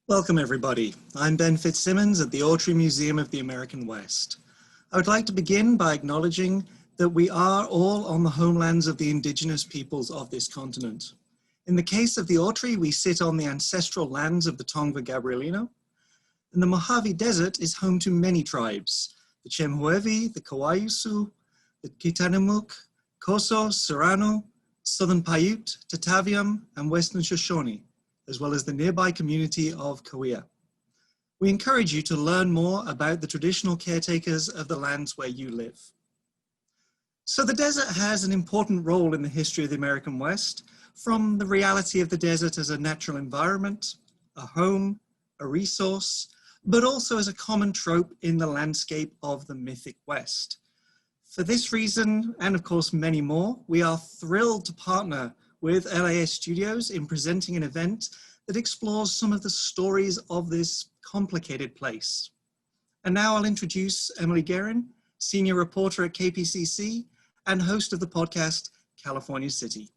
Welcome everybody. I'm Ben Fitzsimmons at the Autry Museum of the American West. I would like to begin by acknowledging that we are all on the homelands of the indigenous peoples of this continent. In the case of the Autry, we sit on the ancestral lands of the Tongva Gabrielino, and the Mojave Desert is home to many tribes, the Chemehuevi, the Kawayusu, the Kitanemuk, Koso, Serrano, Southern Paiute, Tataviam, and Western Shoshone, as well as the nearby community of Cahuilla. We encourage you to learn more about the traditional caretakers of the lands where you live. So the desert has an important role in the history of the American West, from the reality of the desert as a natural environment, a home, a resource, but also as a common trope in the landscape of the mythic West. For this reason, and of course many more, we are thrilled to partner with LAist Studios in presenting an event that explores some of the stories of this complicated place. And now I'll introduce Emily Guerin, senior reporter at KPCC and host of the podcast, California City.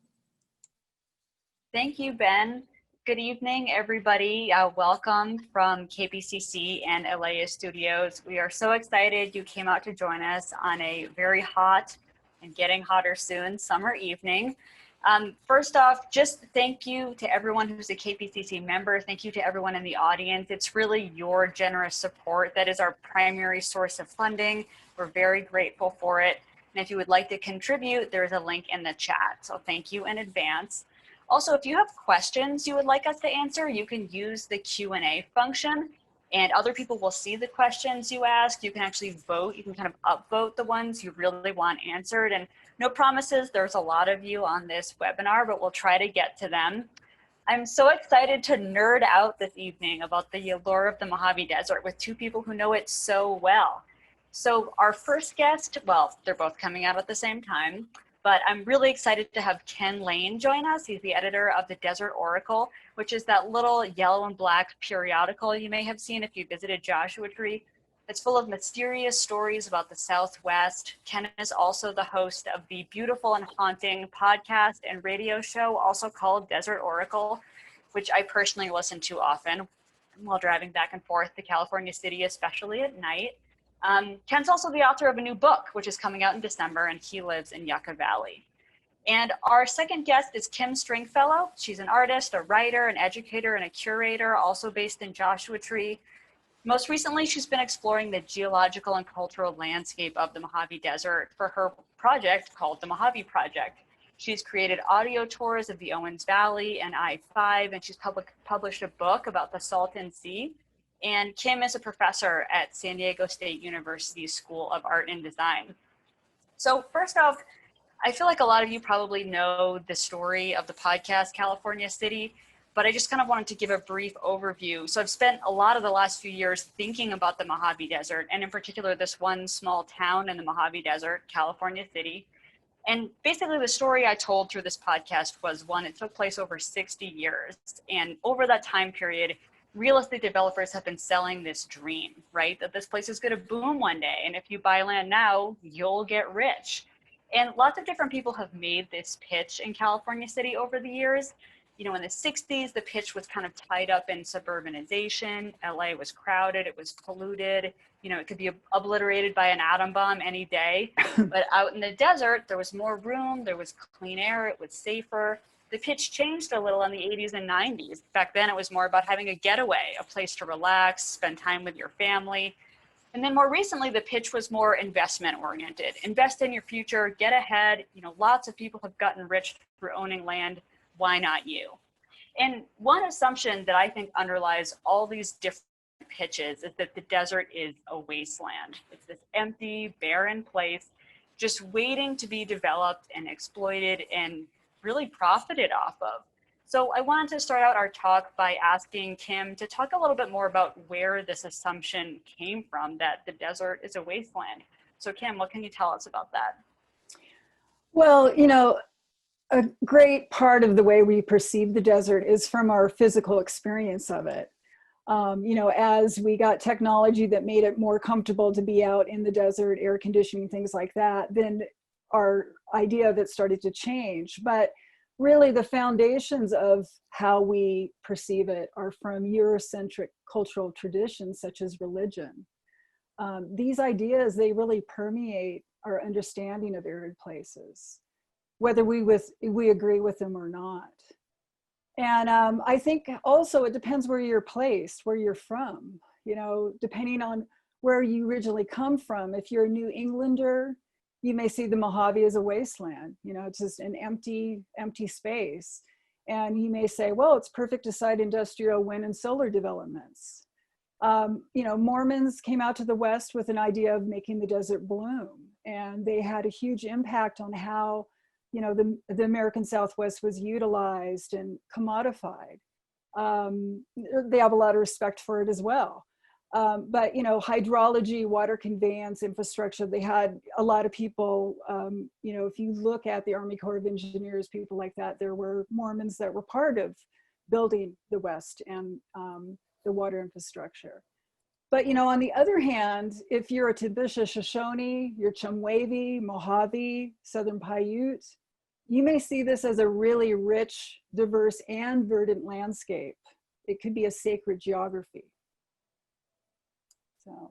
Thank you, Ben. Good evening, everybody. Welcome from KPCC and LAist Studios. We are so excited you came out to join us on a very hot and getting hotter soon summer evening. First off, just thank you to everyone who's a KPCC member. Thank you to everyone in the audience. It's really your generous support that is our primary source of funding. We're very grateful for it. And if you would like to contribute, there's a link in the chat. So thank you in advance. Also, if you have questions you would like us to answer, you can use the Q&A function and other people will see the questions you ask. You can actually vote. You can kind of upvote the ones you really want answered. And no promises, there's a lot of you on this webinar, but we'll try to get to them. I'm so excited to nerd out this evening about the allure of the Mojave Desert with two people who know it so well. So our first guest, well, they're both coming out at the same time, but I'm really excited to have Ken Layne join us. He's the editor of the Desert Oracle, which is that little yellow and black periodical you may have seen if you visited Joshua Tree. It's full of mysterious stories about the Southwest. Ken is also the host of the beautiful and haunting podcast and radio show, also called Desert Oracle, which I personally listen to often while driving back and forth to California City, especially at night. Ken's also the author of a new book, which is coming out in December, and he lives in Yucca Valley. And our second guest is Kim Stringfellow. She's an artist, a writer, an educator, and a curator, also based in Joshua Tree. Most recently, she's been exploring the geological and cultural landscape of the Mojave Desert for her project called the Mojave Project. She's created audio tours of the Owens Valley and I-5, and she's published a book about the Salton Sea. And Kim is a professor at San Diego State University's School of Art and Design. So first off, I feel like a lot of you probably know the story of the podcast, California City, but I just kind of wanted to give a brief overview. So I've spent a lot of the last few years thinking about the Mojave Desert, and in particular, this one small town in the Mojave Desert, California City. And basically the story I told through this podcast was one, it took place over 60 years. And over that time period, real estate developers have been selling this dream, right? That this place is going to boom one day. And if you buy land now, you'll get rich. And lots of different people have made this pitch in California City over the years. You know, in the 60s, the pitch was kind of tied up in suburbanization. LA was crowded, it was polluted. You know, it could be obliterated by an atom bomb any day. But out in the desert, there was more room, there was clean air, it was safer. The pitch changed a little in the 80s and 90s. Back then, it was more about having a getaway, a place to relax, spend time with your family. And then more recently, the pitch was more investment oriented. Invest in your future, get ahead. You know, lots of people have gotten rich through owning land. Why not you? And one assumption that I think underlies all these different pitches is that the desert is a wasteland. It's this empty, barren place, just waiting to be developed and exploited and really profited off of. So I wanted to start out our talk by asking Kim to talk a little bit more about where this assumption came from, that the desert is a wasteland. So Kim, what can you tell us about that? Well, you know, a great part of the way we perceive the desert is from our physical experience of it. You know, as we got technology that made it more comfortable to be out in the desert, air conditioning, things like that, then our idea of it started to change. But really the foundations of how we perceive it are from Eurocentric cultural traditions such as religion. These ideas, they really permeate our understanding of arid places, whether we agree with them or not. And I think also it depends where you're placed, where you're from, you know, depending on where you originally come from. If you're a New Englander, you may see the Mojave as a wasteland, you know, it's just an empty space. And you may say, well, it's perfect to site industrial wind and solar developments. You know, Mormons came out to the West with an idea of making the desert bloom. And they had a huge impact on how, you know, the American Southwest was utilized and commodified. They have a lot of respect for it as well. But, you know, hydrology, water conveyance, infrastructure, they had a lot of people, you know, if you look at the Army Corps of Engineers, people like that, there were Mormons that were part of building the West and the water infrastructure. But, you know, on the other hand, if you're a Tibisha Shoshone, you're Chumwavy, Mojave, Southern Paiute, you may see this as a really rich, diverse, and verdant landscape. It could be a sacred geography. So.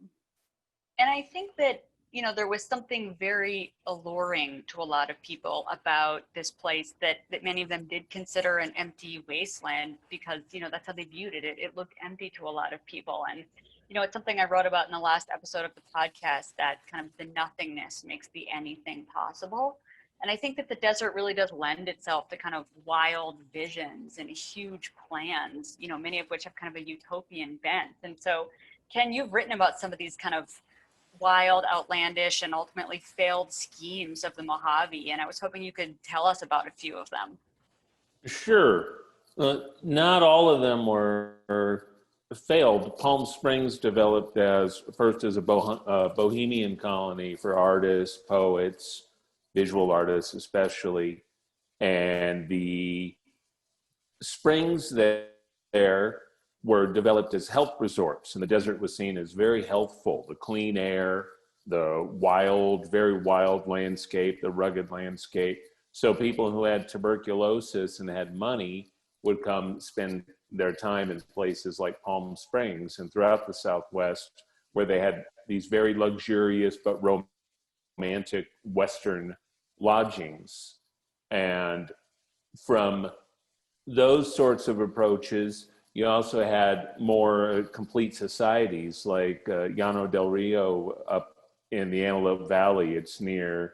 And I think that, you know, there was something very alluring to a lot of people about this place that many of them did consider an empty wasteland because, you know, that's how they viewed it. It looked empty to a lot of people. And, you know, it's something I wrote about in the last episode of the podcast, that kind of the nothingness makes the anything possible. And I think that the desert really does lend itself to kind of wild visions and huge plans, you know, many of which have kind of a utopian bent. And so, Ken, you've written about some of these kind of wild, outlandish, and ultimately failed schemes of the Mojave, and I was hoping you could tell us about a few of them. Sure. Not all of them were failed. Palm Springs developed first as a bohemian colony for artists, poets, visual artists especially, and the springs there were developed as health resorts, and the desert was seen as very healthful. The clean air, the wild, very wild landscape, the rugged landscape. So people who had tuberculosis and had money would come spend their time in places like Palm Springs and throughout the Southwest, where they had these very luxurious but romantic Western lodgings. And from those sorts of approaches, you also had more complete societies like Llano del Rio up in the Antelope Valley. It's near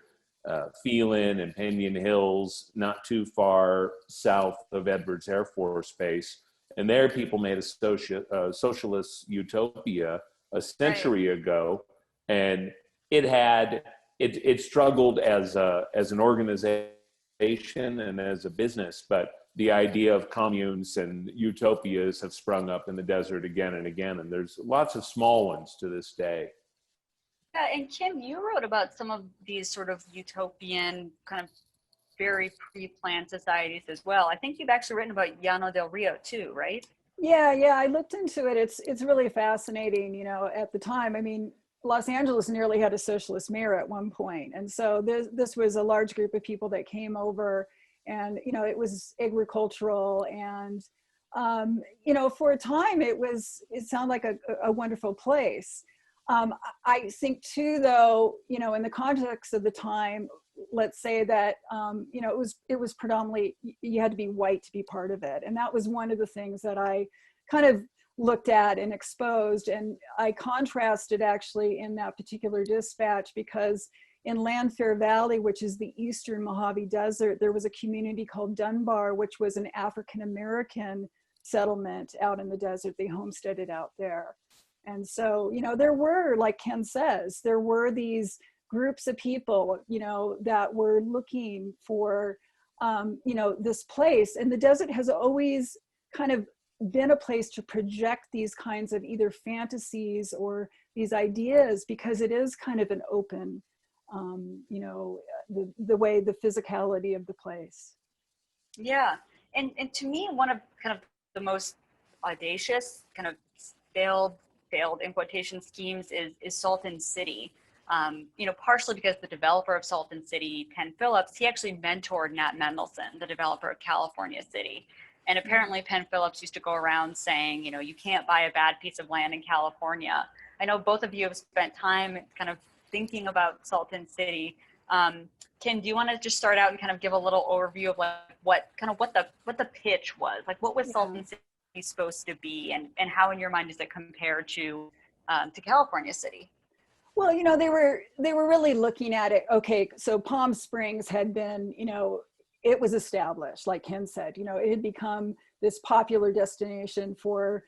Phelan and Pinion Hills, not too far south of Edwards Air Force Base. And there people made a socialist utopia a century ago. And it struggled as an organization and as a business, but the idea of communes and utopias have sprung up in the desert again and again, and there's lots of small ones to this day. Yeah, and Kim, you wrote about some of these sort of utopian, kind of very pre-planned societies as well. I think you've actually written about Llano del Rio too, right? Yeah, I looked into it. It's really fascinating, you know, at the time. I mean, Los Angeles nearly had a socialist mayor at one point. And so this was a large group of people that came over, and, you know, it was agricultural, and, you know, for a time it sounded like a wonderful place. I think too, though, you know, in the context of the time, let's say that, you know, it was predominantly, you had to be white to be part of it. And that was one of the things that I kind of looked at and exposed. And I contrasted actually in that particular dispatch, because in Landfair Valley, which is the eastern Mojave Desert, there was a community called Dunbar, which was an African-American settlement out in the desert. They homesteaded out there. And so, you know, there were, like Ken says, there were these groups of people, you know, that were looking for, you know, this place. And the desert has always kind of been a place to project these kinds of either fantasies or these ideas, because it is kind of an open, you know, the way, the physicality of the place. Yeah, and to me, one of kind of the most audacious kind of failed in quotation schemes is Salton City. Partially because the developer of Salton City, Penn Phillips, he actually mentored Nat Mendelsohn, the developer of California City. And apparently Penn Phillips used to go around saying, you can't buy a bad piece of land in California. I know both of you have spent time kind of thinking about Salton City. Kim, do you want to just start out and kind of give a little overview of what the pitch was? Like, what was Salton City supposed to be, and how in your mind does it compare to California City? Well, they were really looking at it. Okay, so Palm Springs had been, it was established, like Ken said, it had become this popular destination for,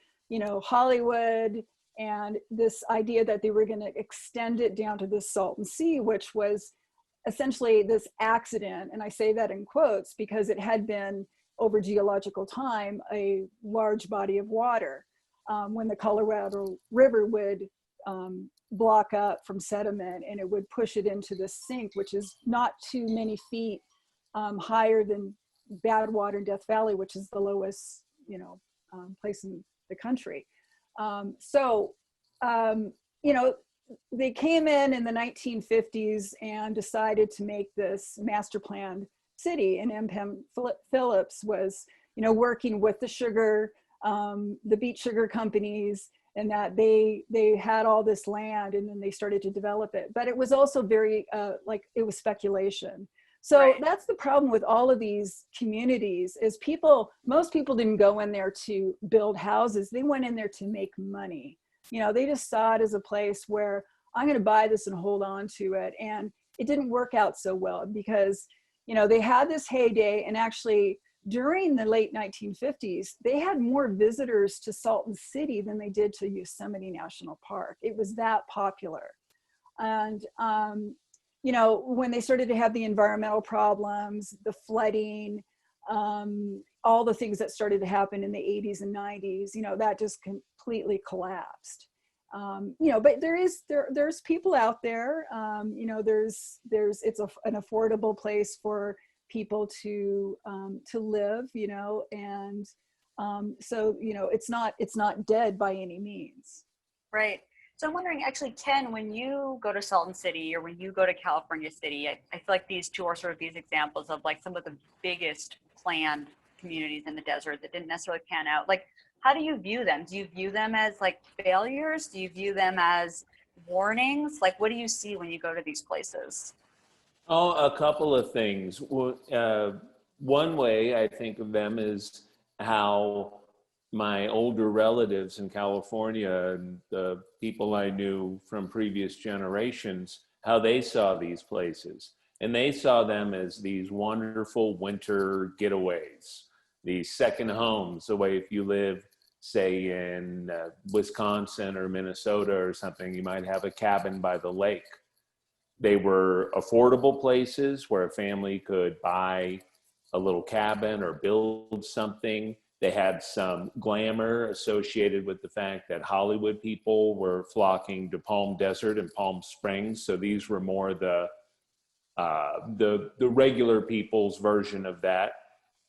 Hollywood, and this idea that they were going to extend it down to the Salton Sea, which was essentially this accident. And I say that in quotes because it had been, over geological time, a large body of water. When the Colorado River would block up from sediment, and it would push it into the sink, which is not too many feet higher than Badwater and Death Valley, which is the lowest, place in the country. They came in the 1950s and decided to make this master planned city, and M. Phillips was, working with the beet sugar companies, and that they had all this land, and then they started to develop it. But it was also very, it was speculation. So right. That's the problem with all of these communities is most people didn't go in there to build houses. They went in there to make money. They just saw it as a place where I'm going to buy this and hold on to it. And it didn't work out so well because, they had this heyday, and actually during the late 1950s, they had more visitors to Salton City than they did to Yosemite National Park. It was that popular. And, when they started to have the environmental problems, the flooding, all the things that started to happen in the 80s and 90s, that just completely collapsed. But there's people out there, it's an affordable place for people to live, and so it's not dead by any means. Right. So I'm wondering, actually, Ken, when you go to Salton City or when you go to California City, I feel like these two are sort of these examples of like some of the biggest planned communities in the desert that didn't necessarily pan out. Like, how do you view them? Do you view them as like failures? Do you view them as warnings? Like, what do you see when you go to these places? Oh, a couple of things. One way I think of them is how my older relatives in California and the people I knew from previous generations, how they saw these places. And they saw them as these wonderful winter getaways, these second homes, the way if you live, say, in Wisconsin or Minnesota or something, you might have a cabin by the lake. They were affordable places where a family could buy a little cabin or build something. They had some glamour associated with the fact that Hollywood people were flocking to Palm Desert and Palm Springs. So these were more the regular people's version of that.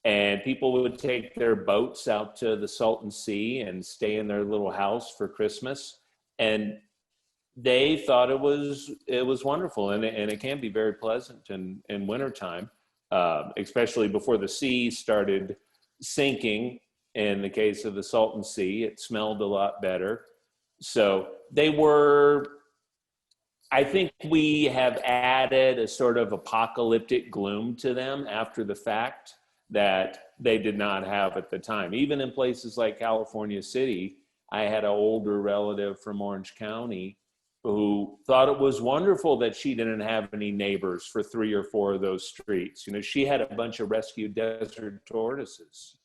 And people would take their boats out to the Salton Sea and stay in their little house for Christmas. And they thought it was wonderful. And it can be very pleasant in wintertime, especially before the sea started sinking. In the case of the Salton Sea, it smelled a lot better. So I think we have added a sort of apocalyptic gloom to them after the fact that they did not have at the time. Even in places like California City, I had an older relative from Orange County who thought it was wonderful that she didn't have any neighbors for 3 or 4 of those streets. She had a bunch of rescued desert tortoises.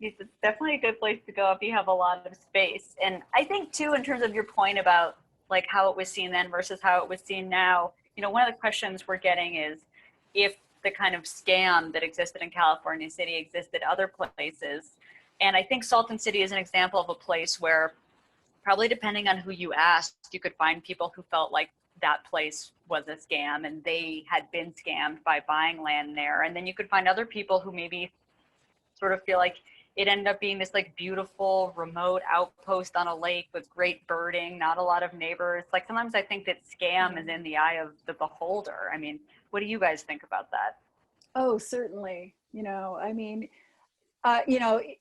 It's definitely a good place to go if you have a lot of space. And I think too, in terms of your point about like how it was seen then versus how it was seen now, one of the questions we're getting is if the kind of scam that existed in California City existed other places. And I think Salton City is an example of a place where probably depending on who you asked, you could find people who felt like that place was a scam and they had been scammed by buying land there. And then you could find other people who maybe sort of feel like it ended up being this like beautiful remote outpost on a lake with great birding, not a lot of neighbors. Like sometimes I think that scam is in the eye of the beholder. I mean, what do you guys think about that? Oh, certainly. I mean,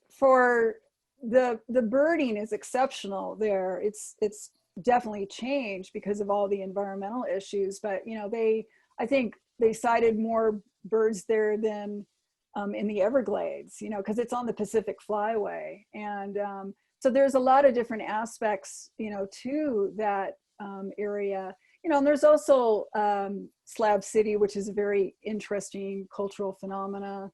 for the birding is exceptional there. It's definitely changed because of all the environmental issues, but I think they sighted more birds there than in the Everglades, because it's on the Pacific Flyway. And so there's a lot of different aspects, to that area. And there's also Slab City, which is a very interesting cultural phenomena.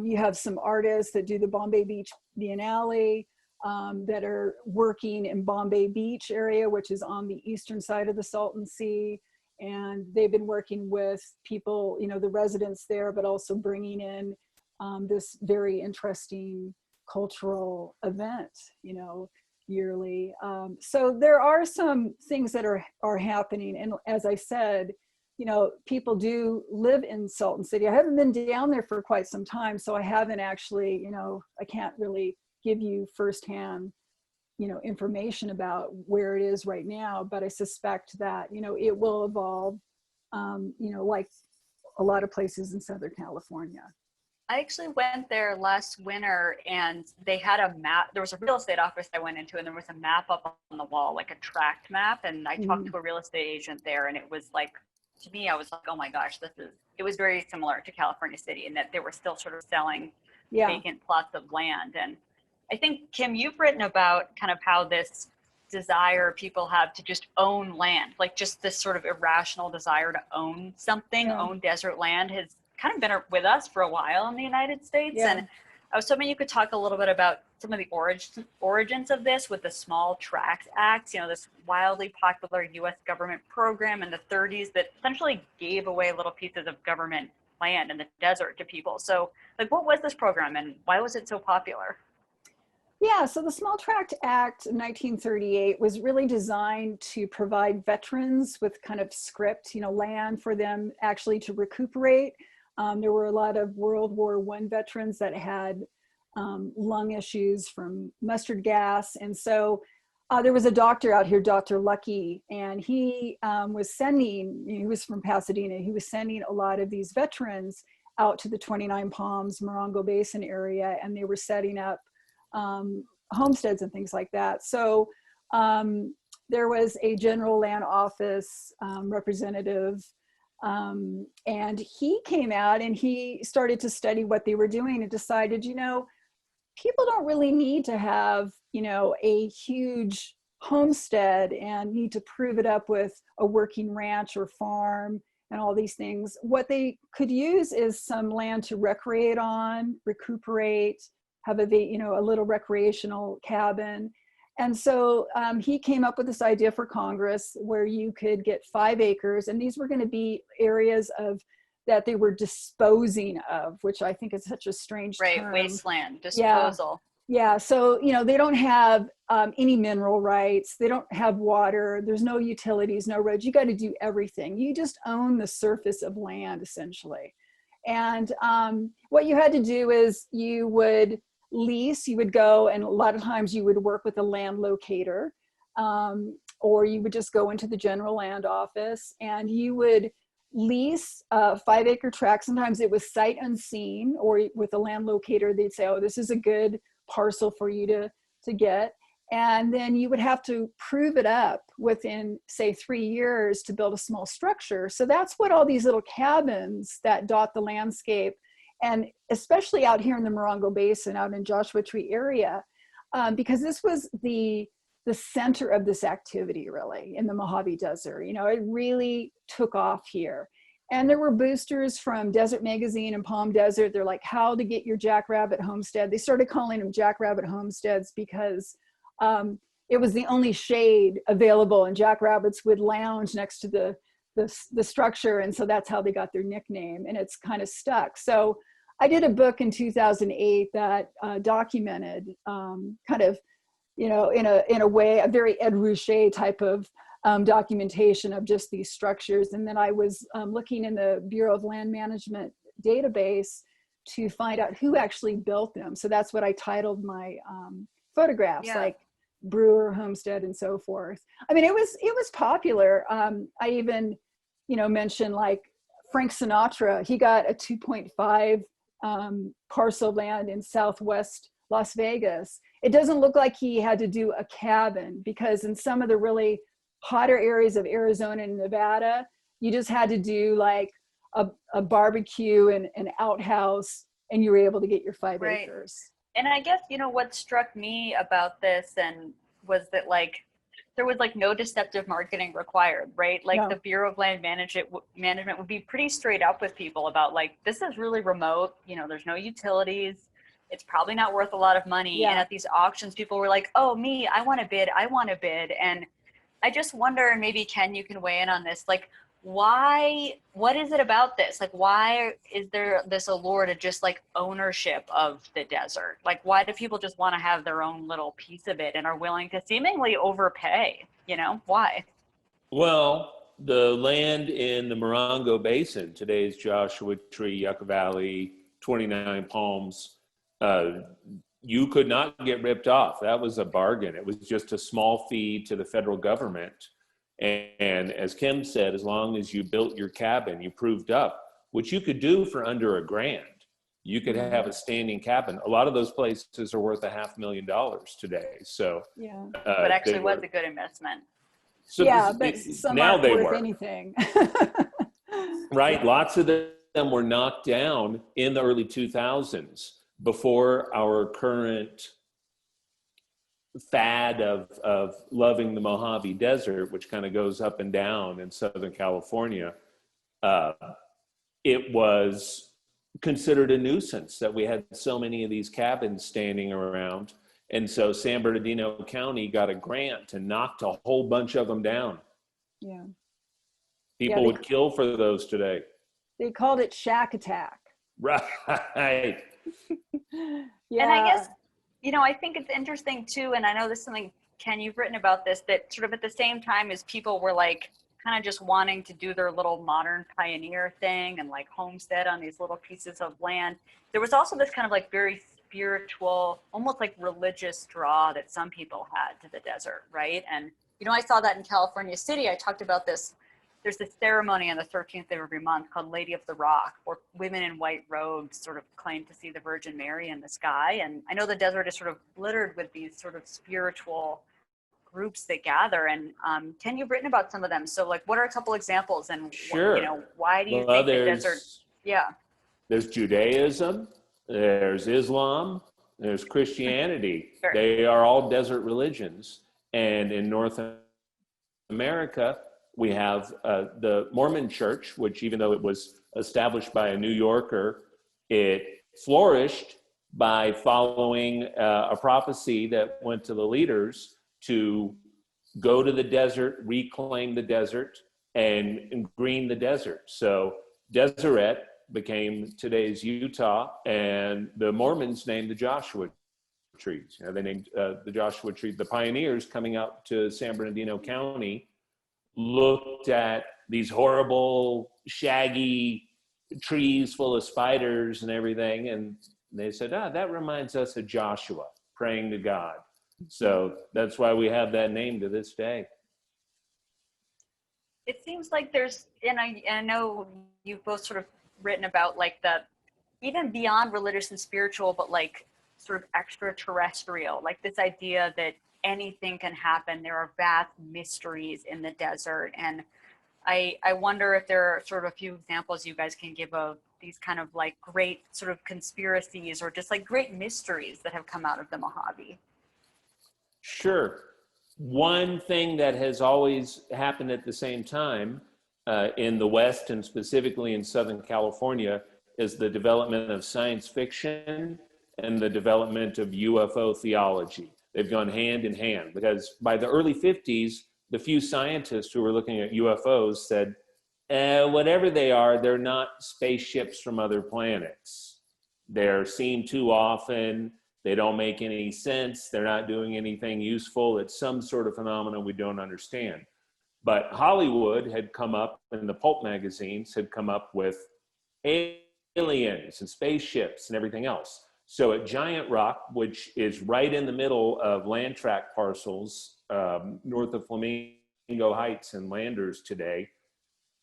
You have some artists that do the Bombay Beach Biennale that are working in Bombay Beach area, which is on the eastern side of the Salton Sea. And they've been working with people, the residents there, but also bringing in this very interesting cultural event, yearly. So there are some things that are happening. And as I said, people do live in Salton City. I haven't been down there for quite some time, so I haven't actually, I can't really give you firsthand, information about where it is right now, but I suspect that, it will evolve, like a lot of places in Southern California. I actually went there last winter and they had a map. There was a real estate office I went into and there was a map up on the wall, like a tract map. And I talked to a real estate agent there and it was like, to me, I was like, oh my gosh, it was very similar to California City in that they were still sort of selling vacant plots of land. And I think, Kim, you've written about kind of how this desire people have to just own land, like just this sort of irrational desire to own something, own desert land has kind of been with us for a while in the United States. And I was hoping you could talk a little bit about some of the origins of this with the Small Tract Act, this wildly popular US government program in the 30s that essentially gave away little pieces of government land in the desert to people. So like, what was this program and why was it so popular? Yeah, so the Small Tract Act of 1938 was really designed to provide veterans with kind of script, land for them actually to recuperate. There were a lot of World War I veterans that had lung issues from mustard gas. And so there was a doctor out here, Dr. Lucky, and he was from Pasadena. He was sending a lot of these veterans out to the 29 Palms, Morongo Basin area, and they were setting up homesteads and things like that. So there was a general land office representative, and he came out and he started to study what they were doing and decided, people don't really need to have, a huge homestead and need to prove it up with a working ranch or farm and all these things. What they could use is some land to recreate on, recuperate, have a little recreational cabin. And so he came up with this idea for Congress where you could get 5 acres, and these were going to be areas that they were disposing of, which I think is such a strange term. Wasteland, disposal. Yeah, so, they don't have any mineral rights. They don't have water. There's no utilities, no roads. You got to do everything. You just own the surface of land, essentially. And what you had to do is you would lease, you would go, and a lot of times you would work with a land locator, or you would just go into the general land office and you would lease a 5-acre tract. Sometimes it was sight unseen, or with a land locator, they'd say, oh, this is a good parcel for you to get. And then you would have to prove it up within, say, 3 years to build a small structure. So that's what all these little cabins that dot the landscape, and especially out here in the Morongo Basin, out in Joshua Tree area, because this was the center of this activity, really, in the Mojave Desert. It really took off here. And there were boosters from Desert Magazine and Palm Desert. They're like, how to get your jackrabbit homestead. They started calling them jackrabbit homesteads because it was the only shade available, and jackrabbits would lounge next to the structure. And so that's how they got their nickname, and it's kind of stuck. So I did a book in 2008 that documented kind of, in a way, a very Ed Ruscha type of documentation of just these structures. And then I was looking in the Bureau of Land Management database to find out who actually built them. So that's what I titled my photographs, like Brewer, Homestead, and so forth. I mean, it was popular. I even, mentioned like Frank Sinatra. He got a 2.5 parcel land in Southwest Las Vegas. It doesn't look like he had to do a cabin, because in some of the really hotter areas of Arizona and Nevada, you just had to do like a barbecue and an outhouse, and you were able to get your 5 acres. And I guess, what struck me about this was that like, there was like no deceptive marketing required, right? Like the Bureau of Land Management would be pretty straight up with people about like, this is really remote, there's no utilities, it's probably not worth a lot of money. And at these auctions, people were like, oh, I want to bid. And I just wonder, and maybe Ken, you can weigh in on this, like, what is it about this? Like, why is there this allure to just like ownership of the desert? Like, why do people just want to have their own little piece of it and are willing to seemingly overpay? Why? Well, the land in the Morongo Basin, today's Joshua Tree, Yucca Valley, 29 Palms, you could not get ripped off. That was a bargain. It was just a small fee to the federal government. And as Kim said, as long as you built your cabin, you proved up, which you could do for under $1,000. You could have a standing cabin. A lot of those places are worth $500,000 today. So, but actually was a good investment. So but some now aren't they worth were anything. Right. Lots of them were knocked down in the early 2000s before our current fad of loving the Mojave Desert, which kind of goes up and down in Southern California. It was considered a nuisance that we had so many of these cabins standing around. And so San Bernardino County got a grant and knocked a whole bunch of them down. Yeah. People would kill for those today. They called it shack attack. Right. And I guess, I think it's interesting too, and I know this is something, Ken, you've written about this, that sort of at the same time as people were like kind of just wanting to do their little modern pioneer thing and like homestead on these little pieces of land, there was also this kind of like very spiritual, almost like religious draw that some people had to the desert, right? And, I saw that in California City. I talked about this. There's this ceremony on the 13th of every month called Lady of the Rock, where women in white robes sort of claim to see the Virgin Mary in the sky. And I know the desert is sort of littered with these sort of spiritual groups that gather. And Ken, you've written about some of them. So like, what are a couple examples? And Sure. Why do you think the desert? There's Judaism, there's Islam, there's Christianity. Sure. They are all desert religions. And in North America, we have the Mormon Church, which even though it was established by a New Yorker, it flourished by following a prophecy that went to the leaders to go to the desert, reclaim the desert, and green the desert. So Deseret became today's Utah, and the Mormons named the Joshua trees. They named the Joshua tree. The pioneers coming out to San Bernardino County looked at these horrible, shaggy trees full of spiders and everything, and they said, that reminds us of Joshua praying to God. So that's why we have that name to this day. It seems like there's, and I know you've both sort of written about like even beyond religious and spiritual, but like sort of extraterrestrial, like this idea that anything can happen. There are vast mysteries in the desert. And I wonder if there are sort of a few examples you guys can give of these kind of like great sort of conspiracies or just like great mysteries that have come out of the Mojave. Sure. One thing that has always happened at the same time in the West and specifically in Southern California is the development of science fiction and the development of UFO theology. They've gone hand in hand because by the early 50s, the few scientists who were looking at UFOs said, whatever they are, they're not spaceships from other planets. They're seen too often. They don't make any sense. They're not doing anything useful. It's some sort of phenomenon we don't understand. But Hollywood had come up, and the pulp magazines had come up with aliens and spaceships and everything else. So at Giant Rock, which is right in the middle of land tract parcels, north of Flamingo Heights and Landers today,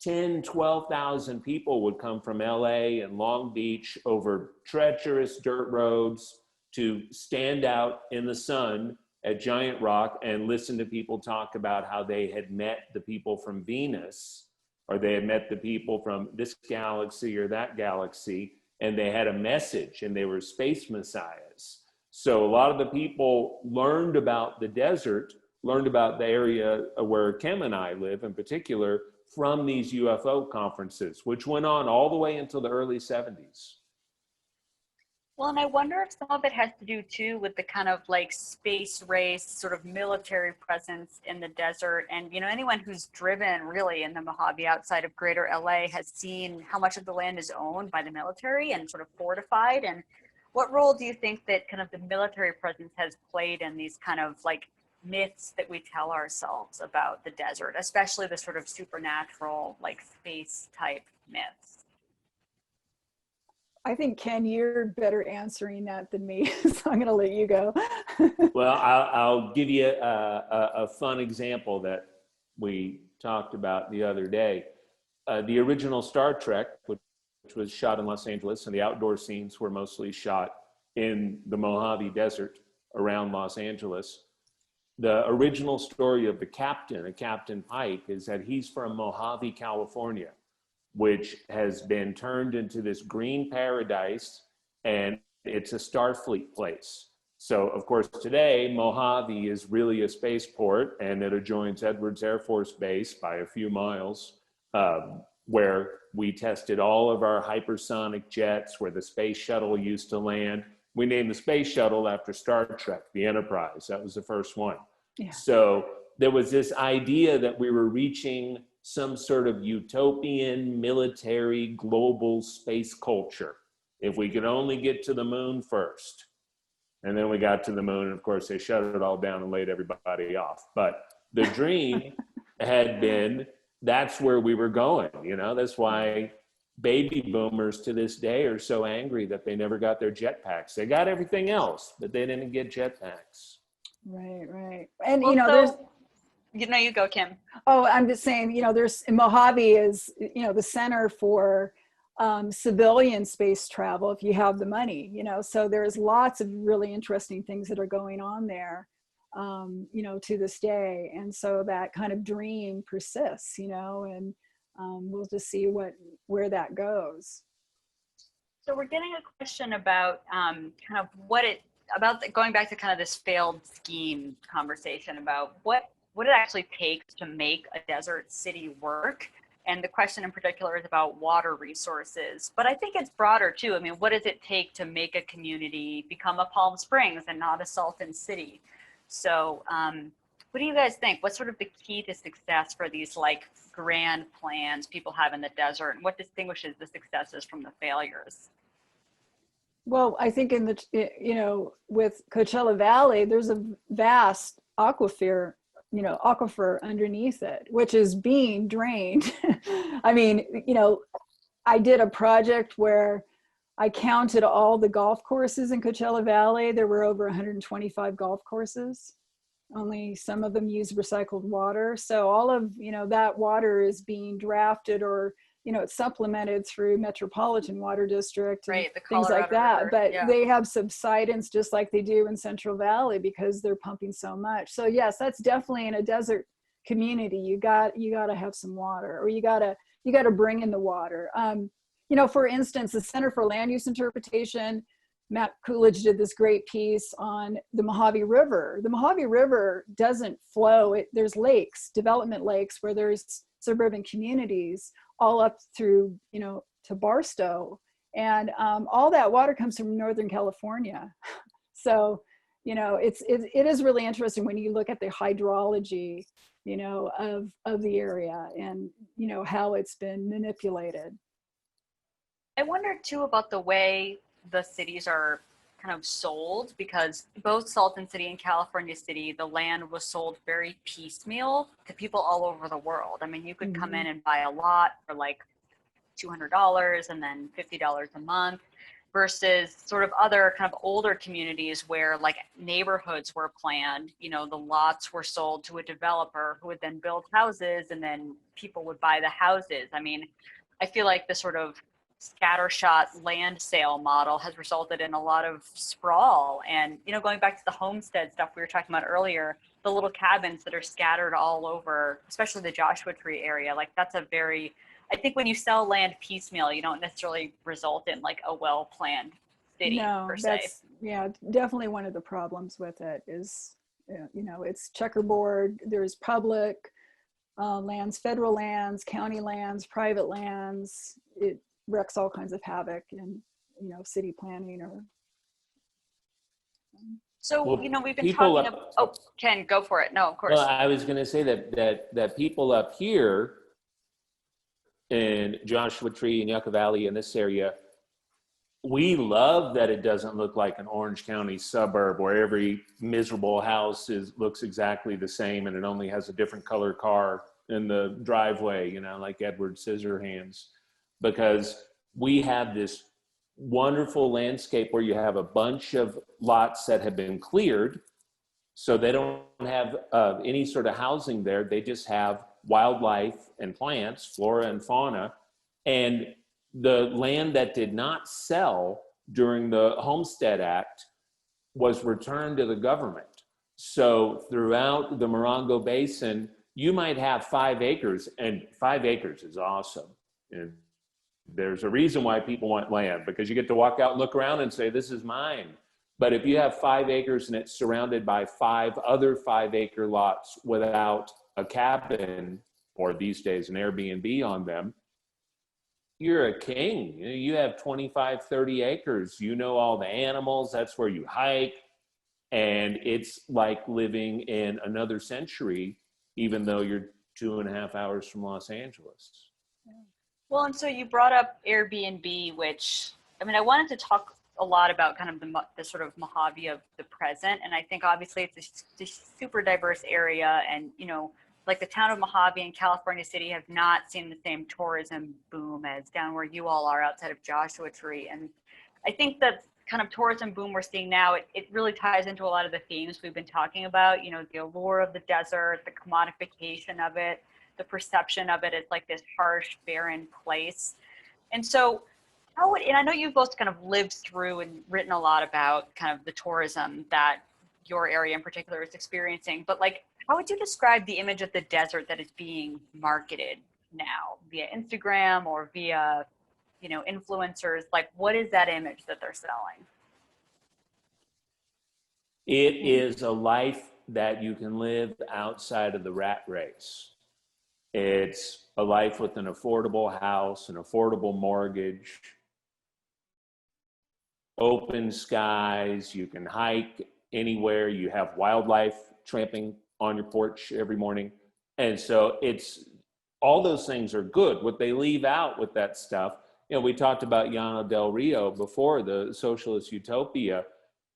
12,000 people would come from LA and Long Beach over treacherous dirt roads to stand out in the sun at Giant Rock and listen to people talk about how they had met the people from Venus, or they had met the people from this galaxy or that galaxy, and they had a message and they were space messiahs. So a lot of the people learned about the desert, learned about the area where Kim and I live in particular, from these UFO conferences, which went on all the way until the early 70s. Well, and I wonder if some of it has to do too with the kind of like space race, sort of military presence in the desert. And, you know, anyone who's driven really in the Mojave outside of greater LA has seen how much of the land is owned by the military and sort of fortified. And what role do you think that kind of the military presence has played in these kind of like myths that we tell ourselves about the desert, especially the sort of supernatural, like space type myths? I think, Ken, you're better answering that than me, so I'm going to let you go. Well, I'll give you a fun example that we talked about the other day. The original Star Trek, which was shot in Los Angeles, and the outdoor scenes were mostly shot in the Mojave Desert around Los Angeles. The original story of the captain, Captain Pike, is that he's from Mojave, California, which has been turned into this green paradise, and it's a Starfleet place. So, of course, today, Mojave is really a spaceport, and it adjoins Edwards Air Force Base by a few miles, where we tested all of our hypersonic jets, where the space shuttle used to land. We named the space shuttle after Star Trek, the Enterprise. That was the first one. Yeah. So there was this idea that we were reaching some sort of utopian, military, global space culture if we could only get to the moon first. And then we got to the moon, and of course they shut it all down and laid everybody off. But the dream had been, that's where we were going. You know, that's why baby boomers to this day are so angry that they never got their jetpacks. They got everything else, but they didn't get jetpacks. Right. And, Well, you know, so, there's... you go, Kim. Oh, I'm just saying, you know, there's Mojave is, you know, the center for civilian space travel if you have the money, you know, so there's lots of really interesting things that are going on there, you know, to this day. And so that kind of dream persists, you know, and we'll just see where that goes. So we're getting a question about kind of going back to kind of this failed scheme conversation about what it actually takes to make a desert city work. And the question in particular is about water resources, but I think it's broader too. I mean, what does it take to make a community become a Palm Springs and not a Salton City? So what do you guys think? What's sort of the key to success for these like grand plans people have in the desert, and what distinguishes the successes from the failures? Well, I think you know, with Coachella Valley, there's a vast aquifer underneath it, which is being drained. I mean, you know, I did a project where I counted all the golf courses in Coachella Valley. There were over 125 golf courses. Only some of them use recycled water. So all of, you know, that water is being drafted, or, you know, it's supplemented through Metropolitan Water District and right, things like that. River. But yeah. They have subsidence just like they do in Central Valley because they're pumping so much. So yes, that's definitely in a desert community. You got to have some water, or you got to bring in the water. You know, for instance, the Center for Land Use Interpretation, Matt Coolidge did this great piece on the Mojave River. The Mojave River doesn't flow. There's lakes, development lakes, where there's suburban communities all up through, you know, to Barstow. And all that water comes from Northern California. So, you know, it is really interesting when you look at the hydrology, you know, of the area and, you know, how it's been manipulated. I wonder too about the way the cities are kind of sold, because both Salton City and California City, the land was sold very piecemeal to people all over the world. I mean, you could come in and buy a lot for like $200 and then $50 a month, versus sort of other kind of older communities where like neighborhoods were planned, you know, the lots were sold to a developer who would then build houses and then people would buy the houses. I mean, I feel like the sort of scattershot land sale model has resulted in a lot of sprawl. And, you know, going back to the homestead stuff we were talking about earlier, the little cabins that are scattered all over, especially the Joshua Tree area, like that's a very, I think when you sell land piecemeal, you don't necessarily result in like a well-planned city per se. That's, yeah, definitely one of the problems with it is, you know, it's checkerboard. There's public lands, federal lands, county lands, private lands. It wreaks all kinds of havoc in, you know, city planning or. So, Well, you know, we've been talking about, oh, Ken, go for it. No, of course. Well, I was going to say that people up here in Joshua Tree and Yucca Valley in this area, we love that it doesn't look like an Orange County suburb where every miserable house looks exactly the same and it only has a different color car in the driveway, you know, like Edward Scissorhands, because we have this wonderful landscape where you have a bunch of lots that have been cleared, so they don't have any sort of housing there. They just have wildlife and plants, flora and fauna, and the land that did not sell during the Homestead Act was returned to the government. So throughout the Morongo Basin, you might have 5 acres, and 5 acres is awesome. And there's a reason why people want land, because you get to walk out and look around and say, this is mine. But if you have 5 acres and it's surrounded by 5 other 5-acre lots without a cabin, or these days an Airbnb on them, you're a king. You have 25, 30 acres. You know all the animals. That's where you hike. And it's like living in another century, even though you're 2.5 hours from Los Angeles. Well, and so you brought up Airbnb, which, I mean, I wanted to talk a lot about kind of the sort of Mojave of the present. And I think obviously it's a super diverse area, and, you know, like the town of Mojave and California City have not seen the same tourism boom as down where you all are outside of Joshua Tree. And I think that kind of tourism boom we're seeing now, it really ties into a lot of the themes we've been talking about, you know, the allure of the desert, the commodification of it, the perception of it as like this harsh, barren place. And so and I know you've both kind of lived through and written a lot about kind of the tourism that your area in particular is experiencing, but like, how would you describe the image of the desert that is being marketed now via Instagram or via, you know, influencers? Like, what is that image that they're selling? It is a life that you can live outside of the rat race. It's a life with an affordable house, an affordable mortgage, open skies, you can hike anywhere, you have wildlife tramping on your porch every morning. And so it's, all those things are good. What they leave out with that stuff, you know, we talked about Llano del Rio before, the socialist utopia.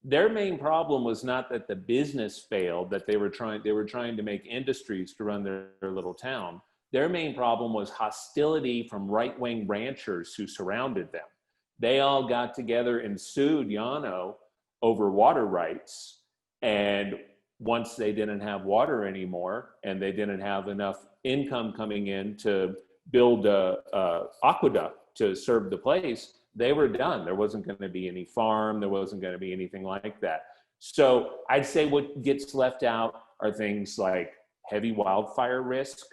Their main problem was not that the business failed, that they were trying to make industries to run their little town. Their main problem was hostility from right-wing ranchers who surrounded them. They all got together and sued Llano over water rights. And once they didn't have water anymore and they didn't have enough income coming in to build a aqueduct to serve the place, they were done. There wasn't going to be any farm. There wasn't going to be anything like that. So I'd say what gets left out are things like heavy wildfire risk,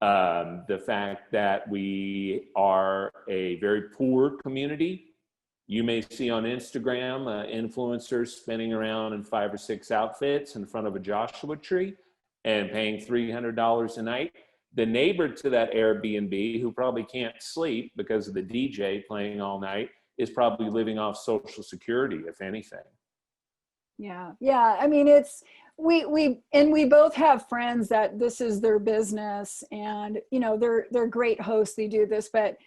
the fact that we are a very poor community. You may see on Instagram influencers spinning around in 5 or 6 outfits in front of a Joshua tree and paying $300 a night. The neighbor to that Airbnb, who probably can't sleep because of the DJ playing all night, is probably living off Social Security, if anything. Yeah. I mean, it's, we both have friends that this is their business, and, you know, they're great hosts. They do this, but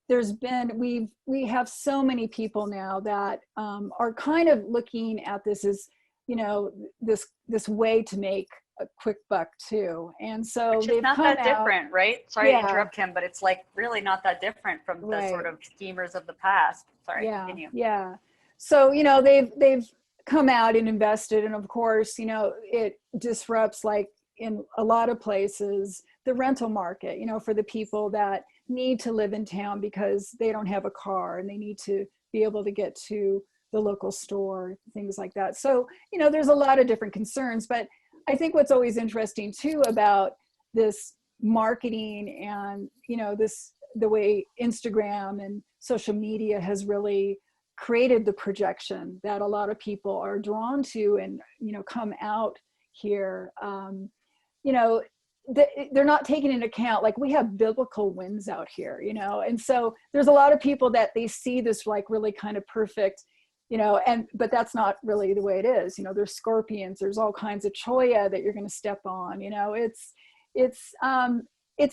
we have so many people now that are kind of looking at this as, you know, this way to make a quick buck too. And so Which is they've not come that out, different, right? Sorry to Yeah. interrupt, Kim, but it's like really not that different from the Right. sort of schemers of the past. Sorry, yeah, continue. yeah. So, you know, they've come out and invested, and of course, you know, it disrupts, like in a lot of places, the rental market, you know, for the people that need to live in town because they don't have a car and they need to be able to get to the local store, things like that. So, you know, there's a lot of different concerns, but I think what's always interesting too about this marketing and, you know, the way Instagram and social media has really created the projection that a lot of people are drawn to and, you know, come out here. You know, they're not taking into account, like, we have biblical winds out here, you know, and so there's a lot of people that they see this like really kind of perfect, you know, but that's not really the way it is. You know, there's scorpions, there's all kinds of cholla that you're going to step on, you know, it's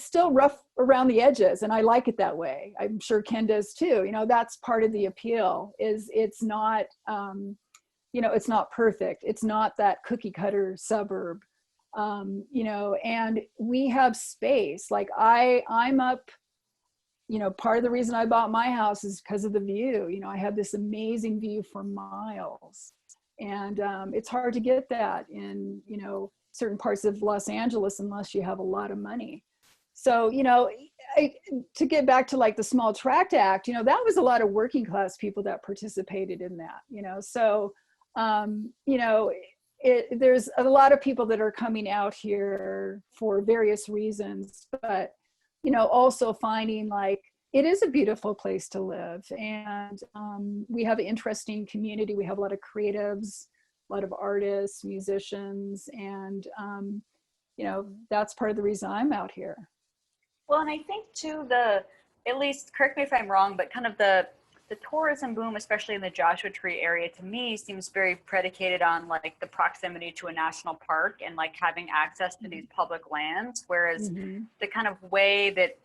still rough around the edges, and I like it that way. I'm sure Ken does too. You know, that's part of the appeal, is it's not, you know, it's not perfect. It's not that cookie cutter suburb, you know, and we have space. Like I'm up, you know, part of the reason I bought my house is because of the view. You know, I have this amazing view for miles, and it's hard to get that in, you know, certain parts of Los Angeles unless you have a lot of money. So, you know, to get back to like the Small Tract Act, you know, that was a lot of working class people that participated in that, you know. So, you know, there's a lot of people that are coming out here for various reasons, but, you know, also finding like it is a beautiful place to live. And we have an interesting community. We have a lot of creatives, a lot of artists, musicians, and, you know, that's part of the reason I'm out here. Well, and I think too, at least, correct me if I'm wrong, but kind of the tourism boom, especially in the Joshua Tree area, to me seems very predicated on like the proximity to a national park and like having access to these public lands. Whereas the kind of way that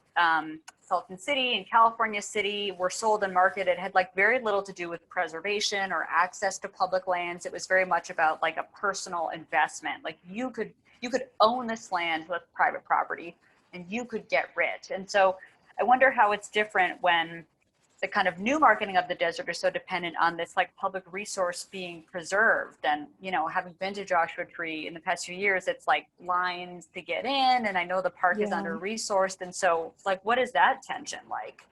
Salton City and California City were sold and marketed had like very little to do with preservation or access to public lands. It was very much about like a personal investment. Like you could own this land with private property and you could get rich. And so I wonder how it's different when the kind of new marketing of the desert is so dependent on this like public resource being preserved. And, you know, having been to Joshua Tree in the past few years, it's like lines to get in, and I know the park is under resourced. And so like, what is that tension like?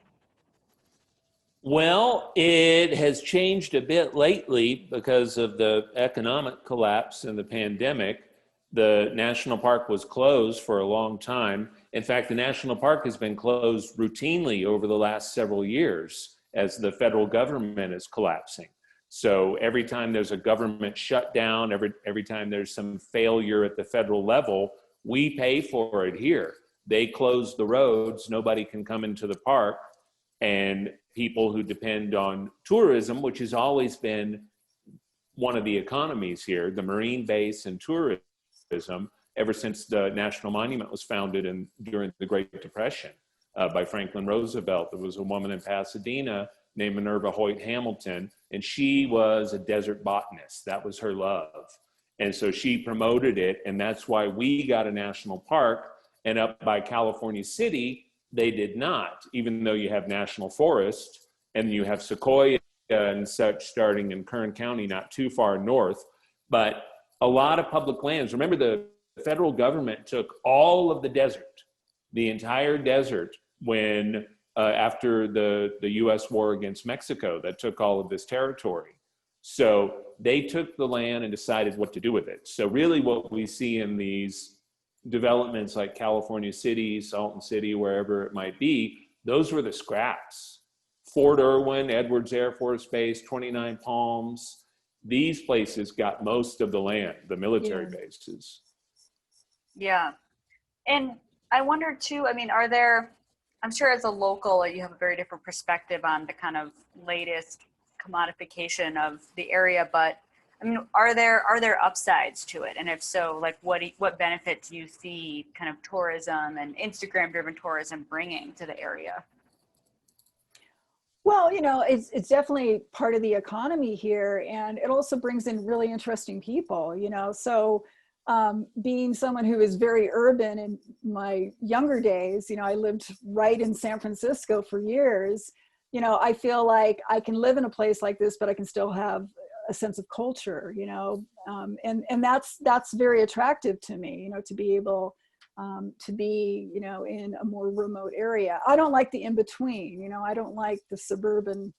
Well, it has changed a bit lately because of the economic collapse and the pandemic. The national park was closed for a long time. In fact, the national park has been closed routinely over the last several years as the federal government is collapsing. So every time there's a government shutdown, every time there's some failure at the federal level, we pay for it here. They close the roads, nobody can come into the park, and people who depend on tourism, which has always been one of the economies here, the Marine base and tourism, ever since the National Monument was founded during the Great Depression by Franklin Roosevelt. There was a woman in Pasadena named Minerva Hoyt Hamilton, and she was a desert botanist. That was her love. And so she promoted it, and that's why we got a national park. And up by California City, they did not, even though you have national forest and you have sequoia and such starting in Kern County, not too far north. But a lot of public lands. Remember, the federal government took all of the desert, the entire desert, when after the U.S. war against Mexico, that took all of this territory. So they took the land and decided what to do with it. So really what we see in these developments like California City, Salton City, wherever it might be, those were the scraps. Fort Irwin, Edwards Air Force Base, 29 Palms, these places got most of the land, the military bases. Yeah. And I wonder too, I mean, I'm sure as a local, you have a very different perspective on the kind of latest commodification of the area, but I mean, are there upsides to it? And if so, like what benefit do you see kind of tourism and Instagram driven tourism bringing to the area? Well, you know, it's definitely part of the economy here, and it also brings in really interesting people, you know. So being someone who is very urban in my younger days, you know, I lived right in San Francisco for years. You know, I feel like I can live in a place like this, but I can still have a sense of culture, you know, and that's very attractive to me, you know, to be able to be, you know, in a more remote area. I don't like the in-between, you know, I don't like the suburban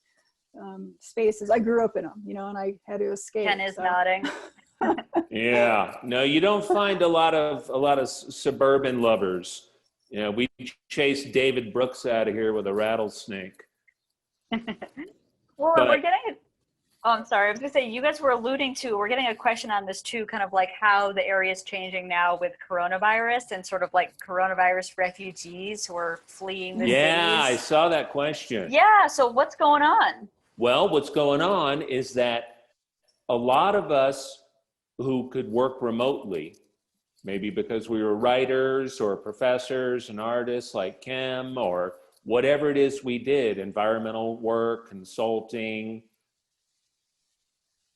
spaces. I grew up in them, you know, and I had to escape. Ken is nodding. Yeah, no, you don't find a lot of suburban lovers. You know, we chased David Brooks out of here with a rattlesnake. Well, But- we're getting. Oh, I'm sorry. I was gonna say you guys were alluding to. We're getting a question on this too, kind of like how the area is changing now with coronavirus and sort of like coronavirus refugees who are fleeing the Yeah, I cities. saw that question. Yeah. So what's going on? Well, what's going on is that a lot of us who could work remotely, maybe because we were writers or professors and artists like Kim or whatever it is we did, environmental work, consulting,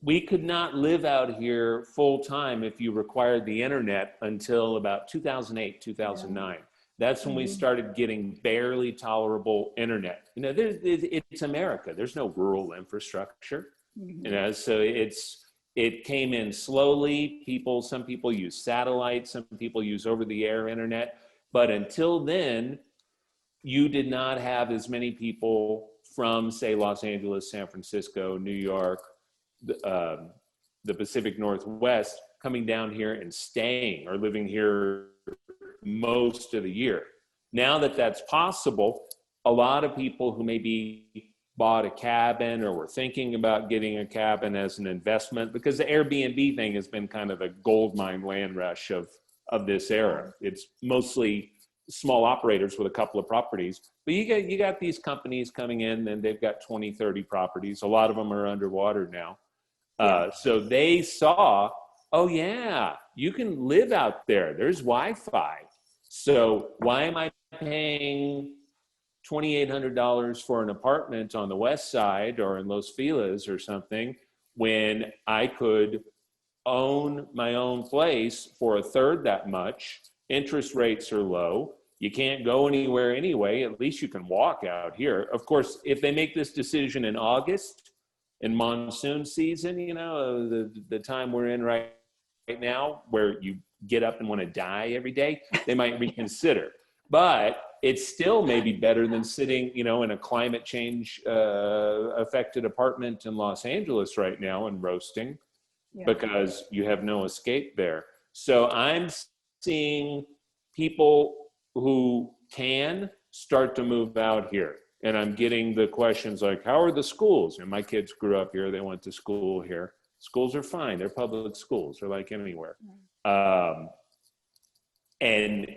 we could not live out here full time if you required the internet until about 2008, 2009. That's when we started getting barely tolerable internet. You know, it's America. There's no rural infrastructure. You know, so it came in slowly. Some people use satellite, some people use over-the-air internet. But until then, you did not have as many people from, say, Los Angeles, San Francisco, New York, the Pacific Northwest coming down here and staying or living here most of the year. Now that that's possible, a lot of people who maybe bought a cabin or were thinking about getting a cabin as an investment, because the Airbnb thing has been kind of a goldmine land rush of this era. It's mostly small operators with a couple of properties, but you got these companies coming in and they've got 20, 30 properties. A lot of them are underwater now. So they saw, oh yeah, you can live out there. There's Wi-Fi. So why am I paying $2,800 for an apartment on the west side or in Los Feliz or something when I could own my own place for a third that much? Interest rates are low. You can't go anywhere anyway. At least you can walk out here. Of course, if they make this decision in August, in monsoon season, you know, the time we're in right now, where you get up and want to die every day, they might reconsider. But it's still maybe better than sitting, you know, in a climate change affected apartment in Los Angeles right now and roasting, because you have no escape there. So I'm seeing people who can start to move out here. And I'm getting the questions like, how are the schools? And my kids grew up here. They went to school here. Schools are fine. They're public schools. They're like anywhere. And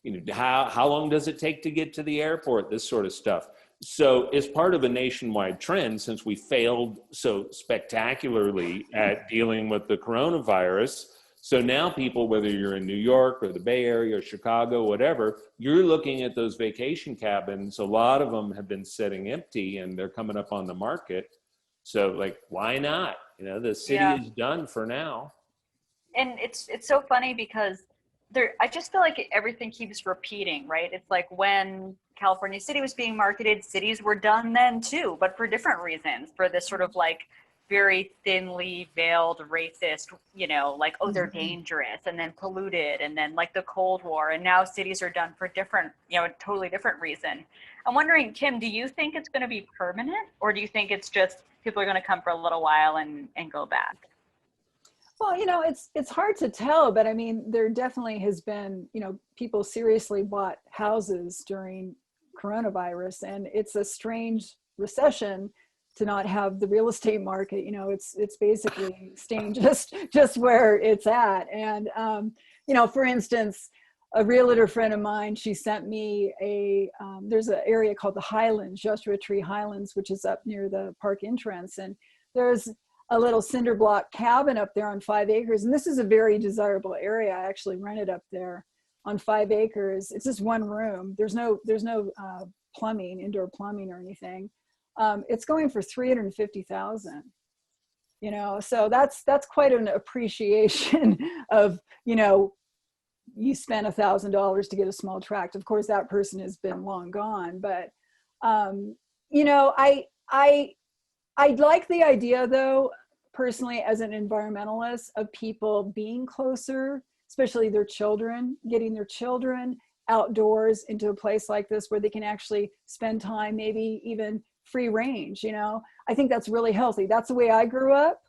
you know, how long does it take to get to the airport? This sort of stuff. So as part of a nationwide trend, since we failed so spectacularly at dealing with the coronavirus, so now people, whether you're in New York or the Bay Area or Chicago, whatever, you're looking at those vacation cabins. A lot of them have been sitting empty and they're coming up on the market. So like, why not? You know, the city is done for now. And it's so funny because I just feel like everything keeps repeating, right? It's like when California City was being marketed, cities were done then too, but for different reasons, for this sort of like very thinly veiled racist, you know, like, oh, they're dangerous and then polluted and then like the Cold War. And now cities are done for different, you know, a totally different reason. I'm wondering, Kim, do you think it's going to be permanent, or do you think it's just people are going to come for a little while and go back? Well, you know, it's hard to tell, but I mean, there definitely has been, you know, people seriously bought houses during coronavirus, and it's a strange recession to not have the real estate market. You know, it's basically staying just where it's at. And, you know, for instance, a realtor friend of mine, she sent me there's an area called the Highlands, Joshua Tree Highlands, which is up near the park entrance. And there's a little cinder block cabin up there on 5 acres. And this is a very desirable area. I actually rented up there on 5 acres. It's just one room. There's no plumbing, indoor plumbing or anything. It's going for $350,000. you know, so that's quite an appreciation of, you know, you spent $1,000 to get a small tract. Of course, that person has been long gone, but, you know, I like the idea though, personally, as an environmentalist, of people being closer, especially their children, getting their children outdoors into a place like this where they can actually spend time, maybe even free range, you know. I think that's really healthy. That's the way I grew up.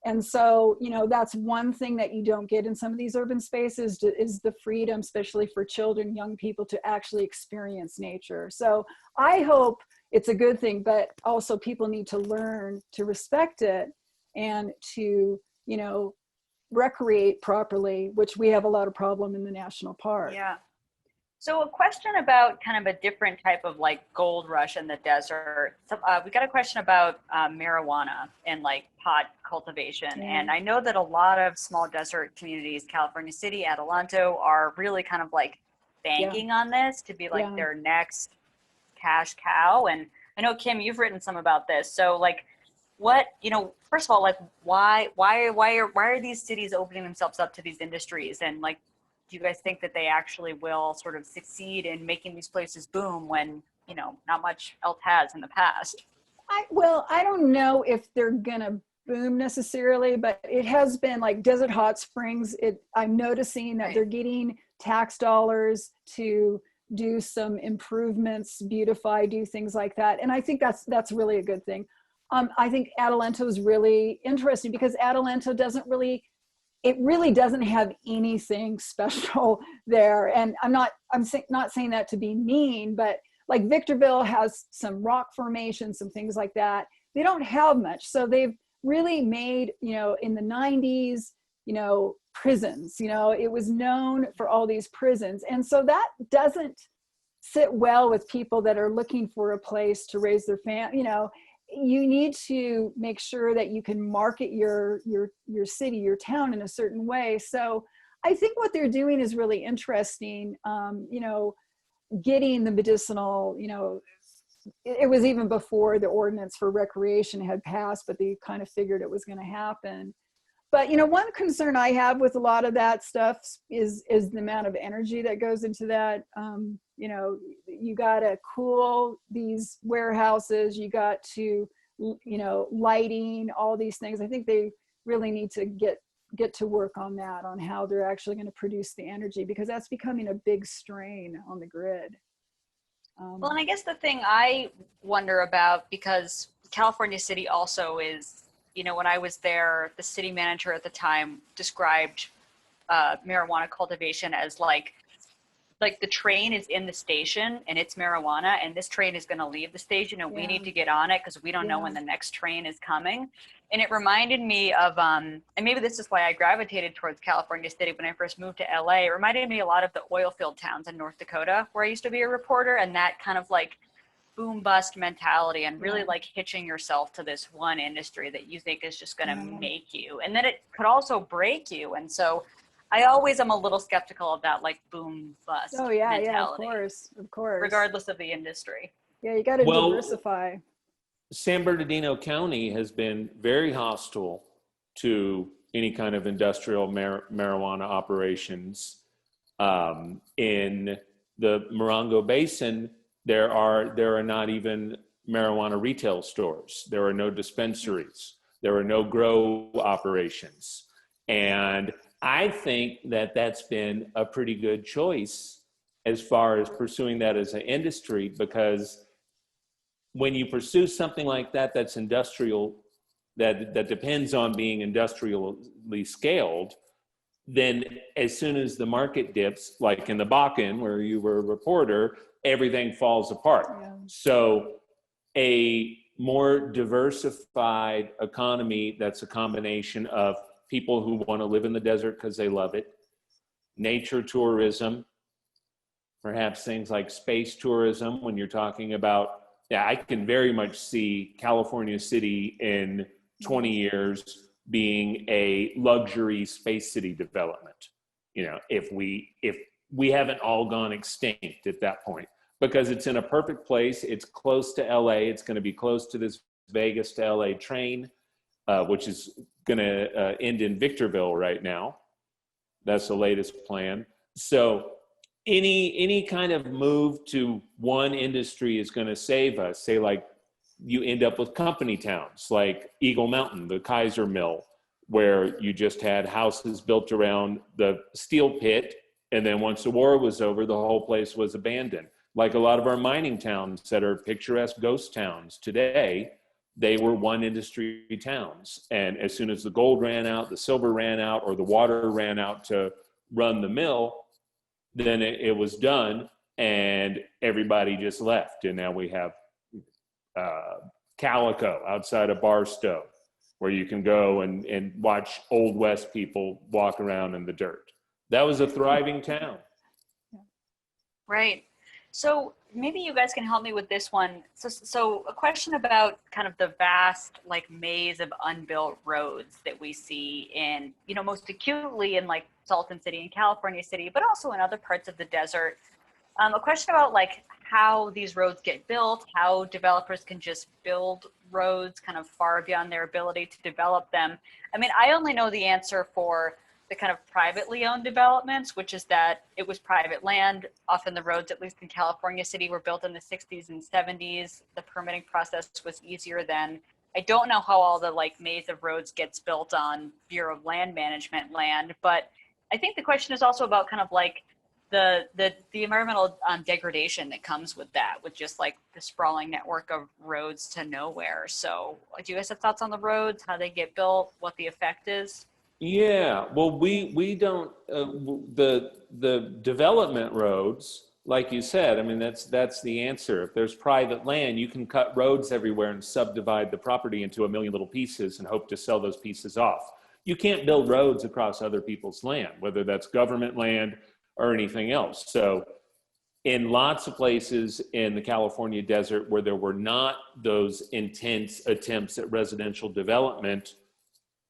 And so, you know, that's one thing that you don't get in some of these urban spaces is the freedom, especially for children, young people, to actually experience nature. So I hope it's a good thing, but also people need to learn to respect it and to, you know, recreate properly, which we have a lot of problem in the national park. Yeah. So a question about kind of a different type of like gold rush in the desert. So, we got a question about marijuana and like pot cultivation. Yeah. And I know that a lot of small desert communities, California City, Adelanto, are really kind of like banking on this to be like their next cash cow. And I know, Kim, you've written some about this. So like, what, you know, first of all, like why are these cities opening themselves up to these industries? And like, do you guys think that they actually will sort of succeed in making these places boom when, you know, not much else has in the past? Well, I don't know if they're gonna boom necessarily, but it has been like Desert Hot Springs. I'm noticing that they're getting tax dollars to do some improvements, beautify, do things like that. And I think that's really a good thing. I think Adelanto is really interesting because Adelanto it really doesn't have anything special there. And I'm not saying that to be mean, but like Victorville has some rock formations, some things like that. They don't have much. So they've really made, you know, in the 90s, you know, prisons, you know, it was known for all these prisons. And so that doesn't sit well with people that are looking for a place to raise their family. You know, you need to make sure that you can market your city, your town in a certain way. So I think what they're doing is really interesting. You know, getting the medicinal, you know, it was even before the ordinance for recreation had passed, but they kind of figured it was going to happen. But, you know, one concern I have with a lot of that stuff is the amount of energy that goes into that. You know, you got to cool these warehouses, you got to, you know, lighting, all these things. I think they really need to get to work on that, on how they're actually going to produce the energy, because that's becoming a big strain on the grid. Well, and I guess the thing I wonder about, because California City also is, you know, when I was there, the city manager at the time described marijuana cultivation as like the train is in the station and it's marijuana, and this train is going to leave the station and we need to get on it because we don't know when the next train is coming. And it reminded me of, and maybe this is why I gravitated towards California City when I first moved to LA. It reminded me a lot of the oil field towns in North Dakota where I used to be a reporter, and that kind of like boom bust mentality and really like hitching yourself to this one industry that you think is just going to make you, and then it could also break you. And so I always am a little skeptical of that like boom bust mentality. Yeah, of course, regardless of the industry. Yeah, you got to diversify. San Bernardino County has been very hostile to any kind of industrial marijuana operations. In the Morongo Basin, there are not even marijuana retail stores. There are no dispensaries. There are no grow operations. And I think that that's been a pretty good choice as far as pursuing that as an industry, because when you pursue something like that, that's industrial, that depends on being industrially scaled, then as soon as the market dips, like in the Bakken where you were a reporter, everything falls apart. Yeah. So a more diversified economy that's a combination of people who want to live in the desert because they love it, nature tourism, perhaps things like space tourism. When you're talking about, I can very much see California City in 20 years being a luxury space city development. You know, if we haven't all gone extinct at that point, because it's in a perfect place. It's close to LA. It's going to be close to this Vegas to LA train. which is going to end in Victorville right now. That's the latest plan. So any kind of move to one industry is going to save us. Say like you end up with company towns like Eagle Mountain, the Kaiser Mill, where you just had houses built around the steel pit. And then once the war was over, the whole place was abandoned. Like a lot of our mining towns that are picturesque ghost towns today, they were one industry towns. And as soon as the gold ran out, the silver ran out, or the water ran out to run the mill, then it was done and everybody just left. And now we have Calico outside of Barstow, where you can go and watch Old West people walk around in the dirt. That was a thriving town. Right. So maybe you guys can help me with this one. So a question about kind of the vast like maze of unbuilt roads that we see in, you know, most acutely in like Salton City and California City, but also in other parts of the desert. A question about like how these roads get built, how developers can just build roads kind of far beyond their ability to develop them. I mean, I only know the answer for the kind of privately owned developments, which is that it was private land. Often the roads, at least in California City, were built in the 60s and 70s. The permitting process was easier then. I don't know how all the like maze of roads gets built on Bureau of Land Management land, but I think the question is also about kind of like the environmental degradation that comes with that, with just like the sprawling network of roads to nowhere. So do you guys have thoughts on the roads, how they get built, what the effect is? Yeah, well, we don't, the development roads, like you said, I mean, that's the answer. If there's private land, you can cut roads everywhere and subdivide the property into a million little pieces and hope to sell those pieces off. You can't build roads across other people's land, whether that's government land or anything else. So in lots of places in the California desert where there were not those intense attempts at residential development,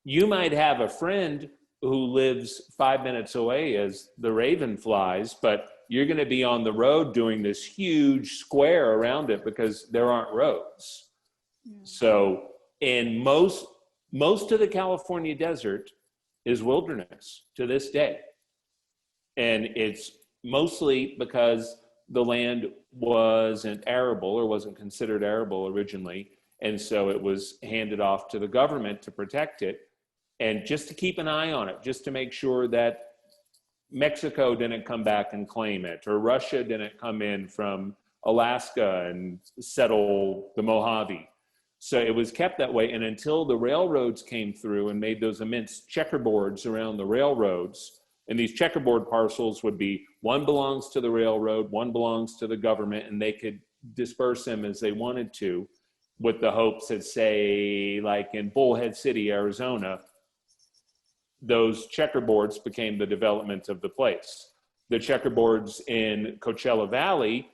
you might have a friend who lives 5 minutes away as the raven flies, but you're going to be on the road doing this huge square around it because there aren't roads. Yeah. So in most of the California desert is wilderness to this day. And it's mostly because the land wasn't arable or wasn't considered arable originally. And so it was handed off to the government to protect it. And just to keep an eye on it, just to make sure that Mexico didn't come back and claim it, or Russia didn't come in from Alaska and settle the Mojave. So it was kept that way. And until the railroads came through and made those immense checkerboards around the railroads, and these checkerboard parcels would be, one belongs to the railroad, one belongs to the government, and they could disperse them as they wanted to, with the hopes that, say, like in Bullhead City, Arizona, those checkerboards became the development of the place. The checkerboards in Coachella Valley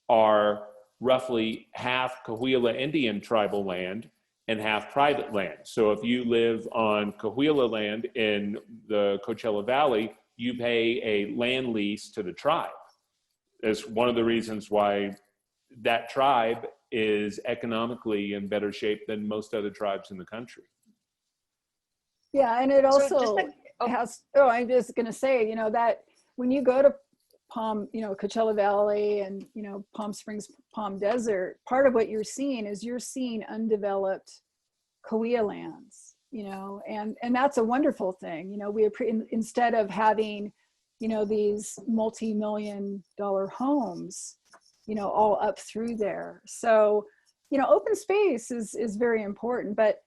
are roughly half Cahuilla Indian tribal land and half private land. So if you live on Cahuilla land in the Coachella Valley, you pay a land lease to the tribe. That's one of the reasons why that tribe is economically in better shape than most other tribes in the country. Yeah, and it also has, I'm just going to say, you know, that when you go to Coachella Valley and, you know, Palm Springs, Palm Desert, part of what you're seeing is you're seeing undeveloped Cahuilla lands, you know, and that's a wonderful thing. You know, instead of having, you know, these multi-million-dollar homes, you know, all up through there. So, you know, open space is very important, but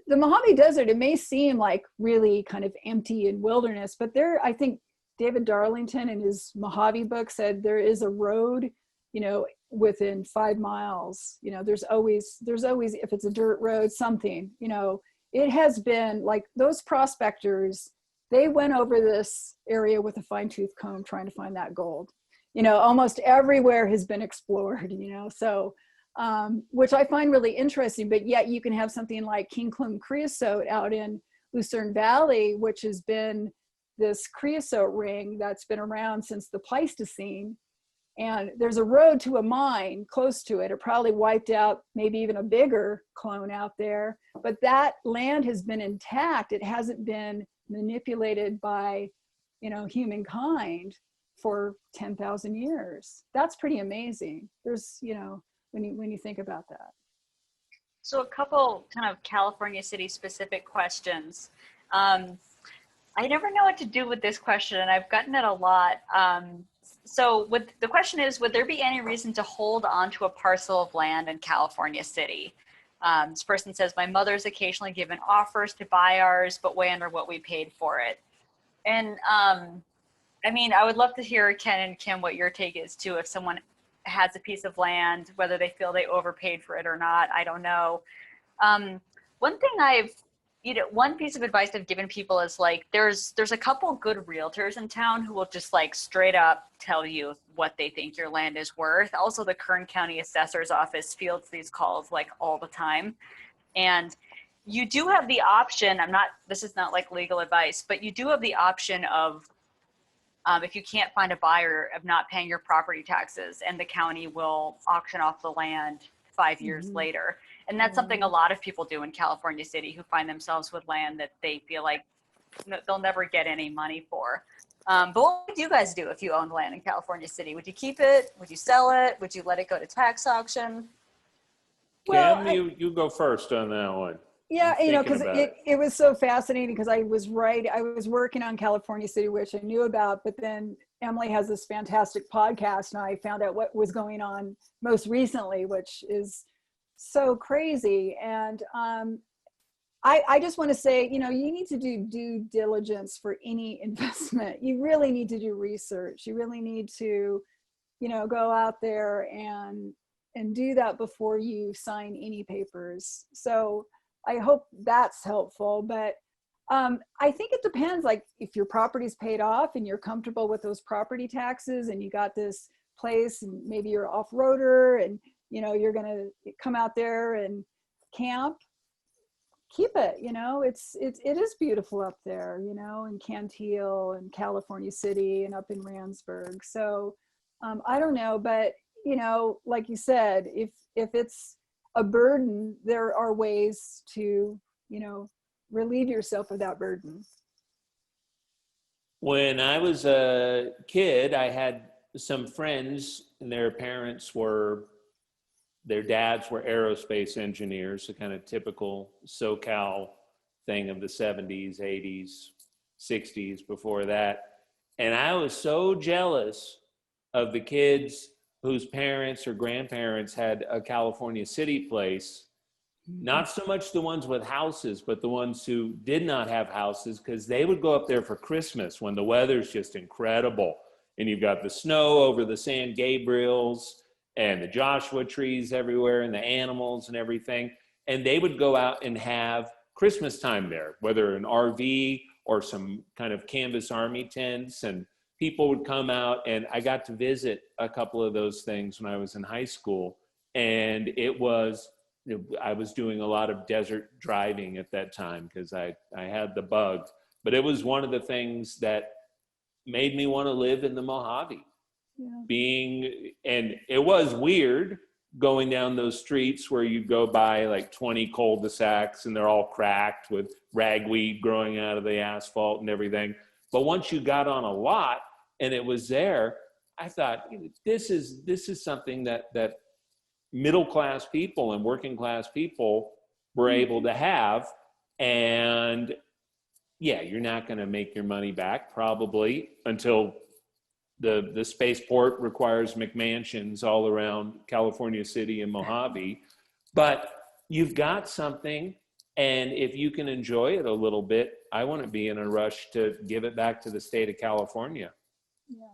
the Mojave Desert, it may seem like really kind of empty and wilderness, but there, I think David Darlington in his Mojave book said there is a road, you know, within 5 miles. You know, there's always, if it's a dirt road, something, you know. It has been like those prospectors, they went over this area with a fine-tooth comb trying to find that gold. You know, almost everywhere has been explored, you know, so which I find really interesting, but yet you can have something like King Plume creosote out in Lucerne Valley, which has been this creosote ring that's been around since the Pleistocene. And there's a road to a mine close to it. It probably wiped out maybe even a bigger clone out there, but that land has been intact. It hasn't been manipulated by, humankind for 10,000 years. That's pretty amazing. There's, when you think about that. So a couple kind of California city specific questions. I never know what to do with this question, and I've gotten it a lot. So the question is, would there be any reason to hold on to a parcel of land in California City? This person says, my mother's occasionally given offers to buy ours, but way under what we paid for it. And I mean, I would love to hear, Ken and Kim, what your take is too. If someone has a piece of land, whether they feel they overpaid for it or not, I don't know. One thing one piece of advice I've given people is like, there's a couple good realtors in town who will just like straight up tell you what they think your land is worth. Also, the Kern County Assessor's Office fields these calls like all the time. And you do have the option, this is not like legal advice, but you do have the option of, if you can't find a buyer, of not paying your property taxes, and the county will auction off the land 5 years later. And that's something a lot of people do in California City who find themselves with land that they feel like they'll never get any money for. But what would you guys do if you owned land in California City? Would you keep it? Would you sell it? Would you let it go to tax auction? Well, Kim, you go first on that one. Yeah, because it was so fascinating, because I was working on California City, which I knew about, but then Emily has this fantastic podcast, and I found out what was going on most recently, which is so crazy. And I just want to say, you need to do due diligence for any investment. You really need to do research. You really need to, go out there and do that before you sign any papers. So I hope that's helpful, but I think it depends. Like, if your property's paid off and you're comfortable with those property taxes, and you got this place, and maybe you're off-roader, and you're gonna come out there and camp, keep it. It is beautiful up there, in Cantil and California City and up in Randsburg. So I don't know, but like you said, if it's a burden, there are ways to, relieve yourself of that burden. When I was a kid, I had some friends, and their dads were aerospace engineers, a kind of typical SoCal thing of the 70s, 80s, 60s before that. And I was so jealous of the kids whose parents or grandparents had a California City place, not so much the ones with houses, but the ones who did not have houses, because they would go up there for Christmas when the weather's just incredible. And you've got the snow over the San Gabriels and the Joshua trees everywhere and the animals and everything. And they would go out and have Christmas time there, whether an RV or some kind of canvas army tents, and people would come out. And I got to visit a couple of those things when I was in high school. And I was doing a lot of desert driving at that time because I had the bug. But it was one of the things that made me want to live in the Mojave. Yeah. And it was weird going down those streets where you go by like 20 cul-de-sacs and they're all cracked with ragweed growing out of the asphalt and everything. But once you got on a lot and it was there, I thought, this is something that middle-class people and working-class people were able to have. And yeah, you're not going to make your money back probably until the spaceport requires McMansions all around California City and Mojave. But you've got something, and if you can enjoy it a little bit, I wouldn't be in a rush to give it back to the state of California. Yeah,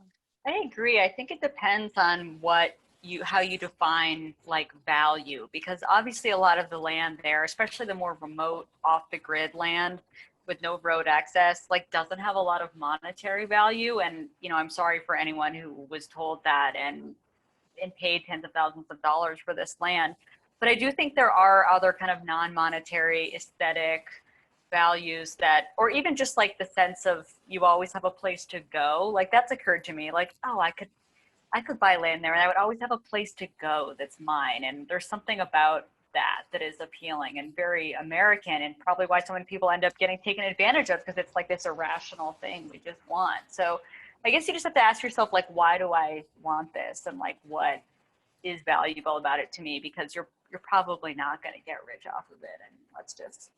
I agree. I think it depends on how you define like value, because obviously a lot of the land there, especially the more remote off the grid land with no road access, like doesn't have a lot of monetary value. And, I'm sorry for anyone who was told that and paid tens of thousands of dollars for this land. But I do think there are other kind of non-monetary aesthetic values or even just like the sense of you always have a place to go. Like that's occurred to me, like, oh, I could I could buy land there and I would always have a place to go that's mine. And there's something about that is appealing and very American, and probably why so many people end up getting taken advantage of, because it's like this irrational thing we just want. So I guess you just have to ask yourself, like, why do I want this? And like, what is valuable about it to me? Because you're probably not going to get rich off of it. And let's just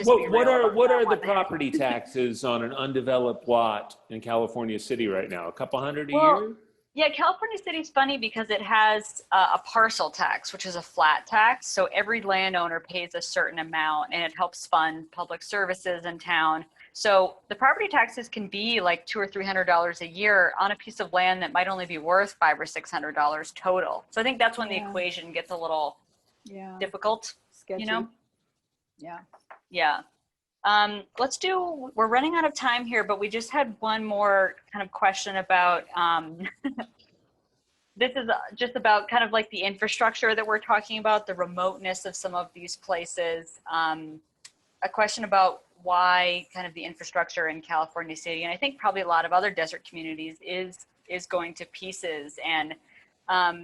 be real. What are the property taxes on an undeveloped lot in California City right now? A couple hundred a year? Yeah, California City's funny because it has a parcel tax, which is a flat tax. So every landowner pays a certain amount, and it helps fund public services in town. So the property taxes can be like $200 or $300 a year on a piece of land that might only be worth $500 or $600 total. So I think that's when the equation gets a little difficult. Sketchy. You know? Yeah. Yeah. We're running out of time here, but we just had one more kind of question about, this is just about kind of like the infrastructure that we're talking about, the remoteness of some of these places. A question about why kind of the infrastructure in California City, and I think probably a lot of other desert communities, is going to pieces. And I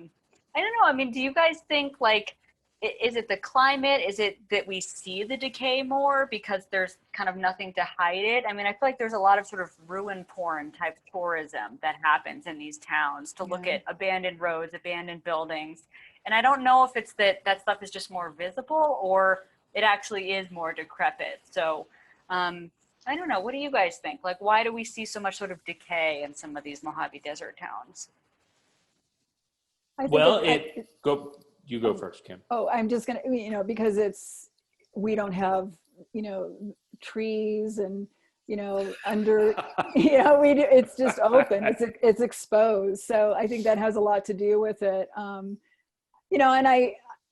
don't know, I mean, do you guys think, like, is it the climate? Is it that we see the decay more because there's kind of nothing to hide it? I mean, I feel like there's a lot of sort of ruin porn type tourism that happens in these towns to look at abandoned roads, abandoned buildings. And I don't know if it's that stuff is just more visible or it actually is more decrepit. So I don't know. What do you guys think? Like, why do we see so much sort of decay in some of these Mojave Desert towns? You go first, Kim. Oh, I'm just going to, because we don't have, trees and, under, it's just open, it's exposed. So I think that has a lot to do with it. And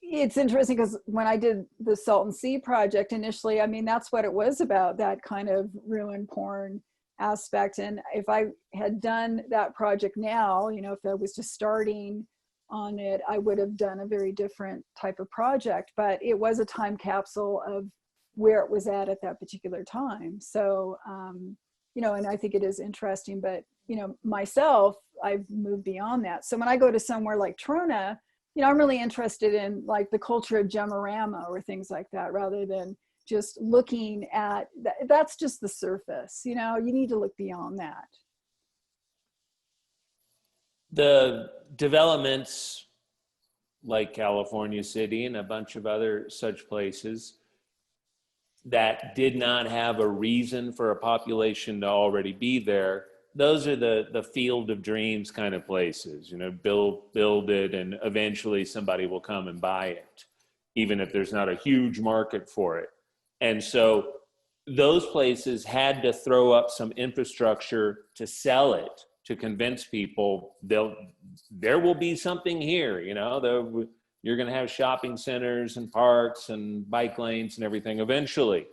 it's interesting because when I did the Salton Sea project initially, I mean, that's what it was about, that kind of ruin porn aspect. And if I had done that project now, if I was just starting on it, I would have done a very different type of project, but it was a time capsule of where it was at that particular time. So, and I think it is interesting, but, myself, I've moved beyond that. So when I go to somewhere like Trona, I'm really interested in like the culture of Gemorama or things like that, rather than just looking at that's just the surface. You need to look beyond that. The developments like California City and a bunch of other such places that did not have a reason for a population to already be there, those are the field of dreams kind of places. Build it and eventually somebody will come and buy it, even if there's not a huge market for it. And so those places had to throw up some infrastructure to sell it, to convince people there will be something here. You're going to have shopping centers and parks and bike lanes and everything eventually.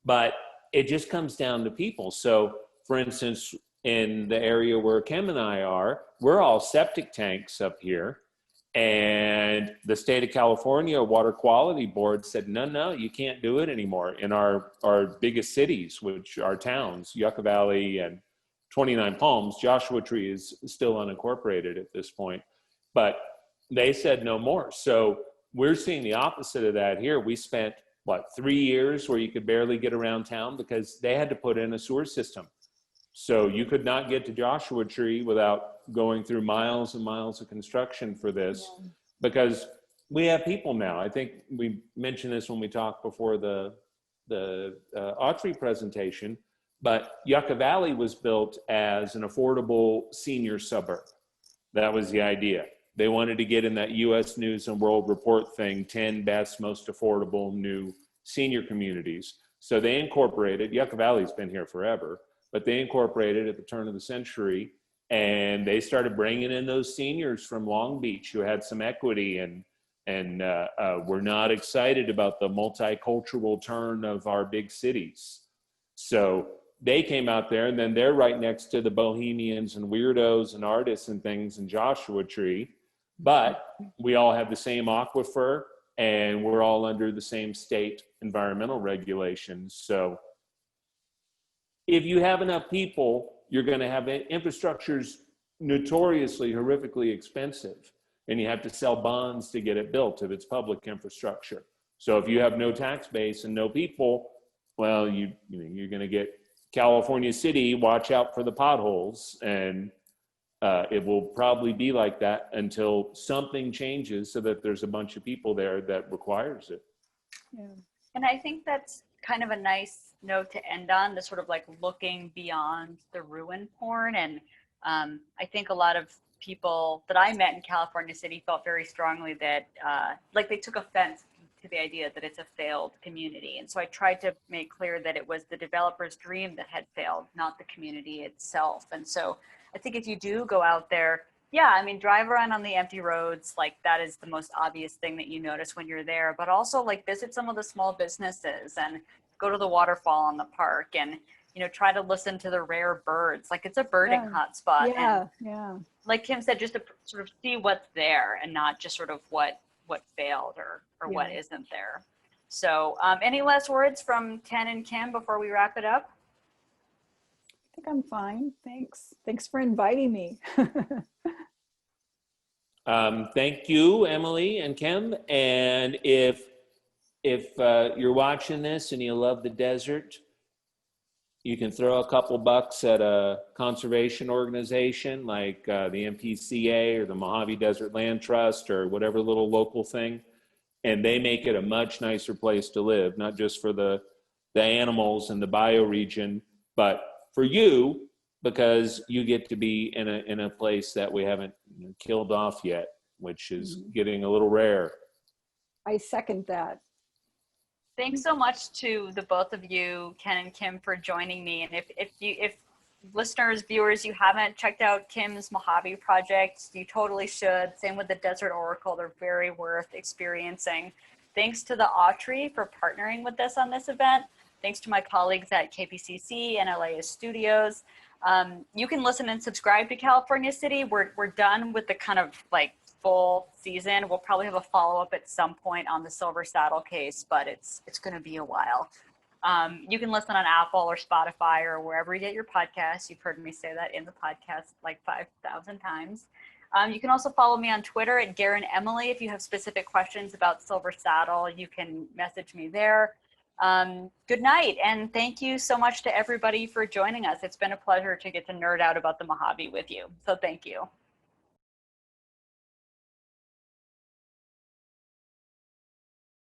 But it just comes down to people. So, for instance, in the area where Kim and I are, we're all septic tanks up here. And the state of California Water Quality Board said, no, you can't do it anymore in our biggest cities, which are towns, Yucca Valley and 29 Palms. Joshua Tree is still unincorporated at this point, but they said no more. So we're seeing the opposite of that here. We spent, 3 years where you could barely get around town because they had to put in a sewer system. So you could not get to Joshua Tree without going through miles and miles of construction for this, because we have people now. I think we mentioned this when we talked before the Autry presentation, but Yucca Valley was built as an affordable senior suburb. That was the idea. They wanted to get in that U.S. News and World Report thing, 10 best, most affordable new senior communities. So they incorporated, Yucca Valley's been here forever, but they incorporated at the turn of the century, and they started bringing in those seniors from Long Beach who had some equity and were not excited about the multicultural turn of our big cities. So they came out there, and then they're right next to the bohemians and weirdos and artists and things in Joshua Tree, but we all have the same aquifer, and we're all under the same state environmental regulations. So if you have enough people, you're going to have infrastructure's notoriously, horrifically expensive. And you have to sell bonds to get it built if it's public infrastructure. So if you have no tax base and no people, well, you're going to get California City, watch out for the potholes. And it will probably be like that until something changes so that there's a bunch of people there that requires it. Yeah. And I think that's kind of a nice note to end on, the sort of like looking beyond the ruin porn. And I think a lot of people that I met in California City felt very strongly that like they took offense to the idea that it's a failed community. And so I tried to make clear that it was the developer's dream that had failed, not the community itself. And so I think if you do go out there, yeah, I mean, drive around on the empty roads, like that is the most obvious thing that you notice when you're there, but also like visit some of the small businesses and go to the waterfall in the park and, you know, try to listen to the rare birds. Like it's a birding hotspot. Yeah, and yeah. like Kim said, just to sort of see what's there and not just sort of what failed or what isn't there. So any last words from Ken and Kim before we wrap it up? I think I'm fine. Thanks for inviting me. Thank you, Emily and Kim. And if you're watching this and you love the desert, you can throw a couple bucks at a conservation organization like the MPCA or the Mojave Desert Land Trust or whatever little local thing, and they make it a much nicer place to live, not just for the animals and the bioregion, but for you, because you get to be in a place that we haven't killed off yet, which is getting a little rare. I second that. Thanks so much to the both of you, Ken and Kim, for joining me. And if listeners, viewers, you haven't checked out Kim's Mojave project, you totally should. Same with the Desert Oracle. They're very worth experiencing. Thanks to the Autry for partnering with us on this event. Thanks to my colleagues at KPCC and LAist Studios. You can listen and subscribe to California City. We're done with the kind of like full season. We'll probably have a follow-up at some point on the Silver Saddle case, but it's going to be a while. You can listen on Apple or Spotify or wherever you get your podcasts. You've heard me say that in the podcast like 5,000 times. You can also follow me on Twitter at Guerin Emily. If you have specific questions about Silver Saddle, you can message me there. Good night, and thank you so much to everybody for joining us. It's been a pleasure to get to nerd out about the Mojave with you. So thank you.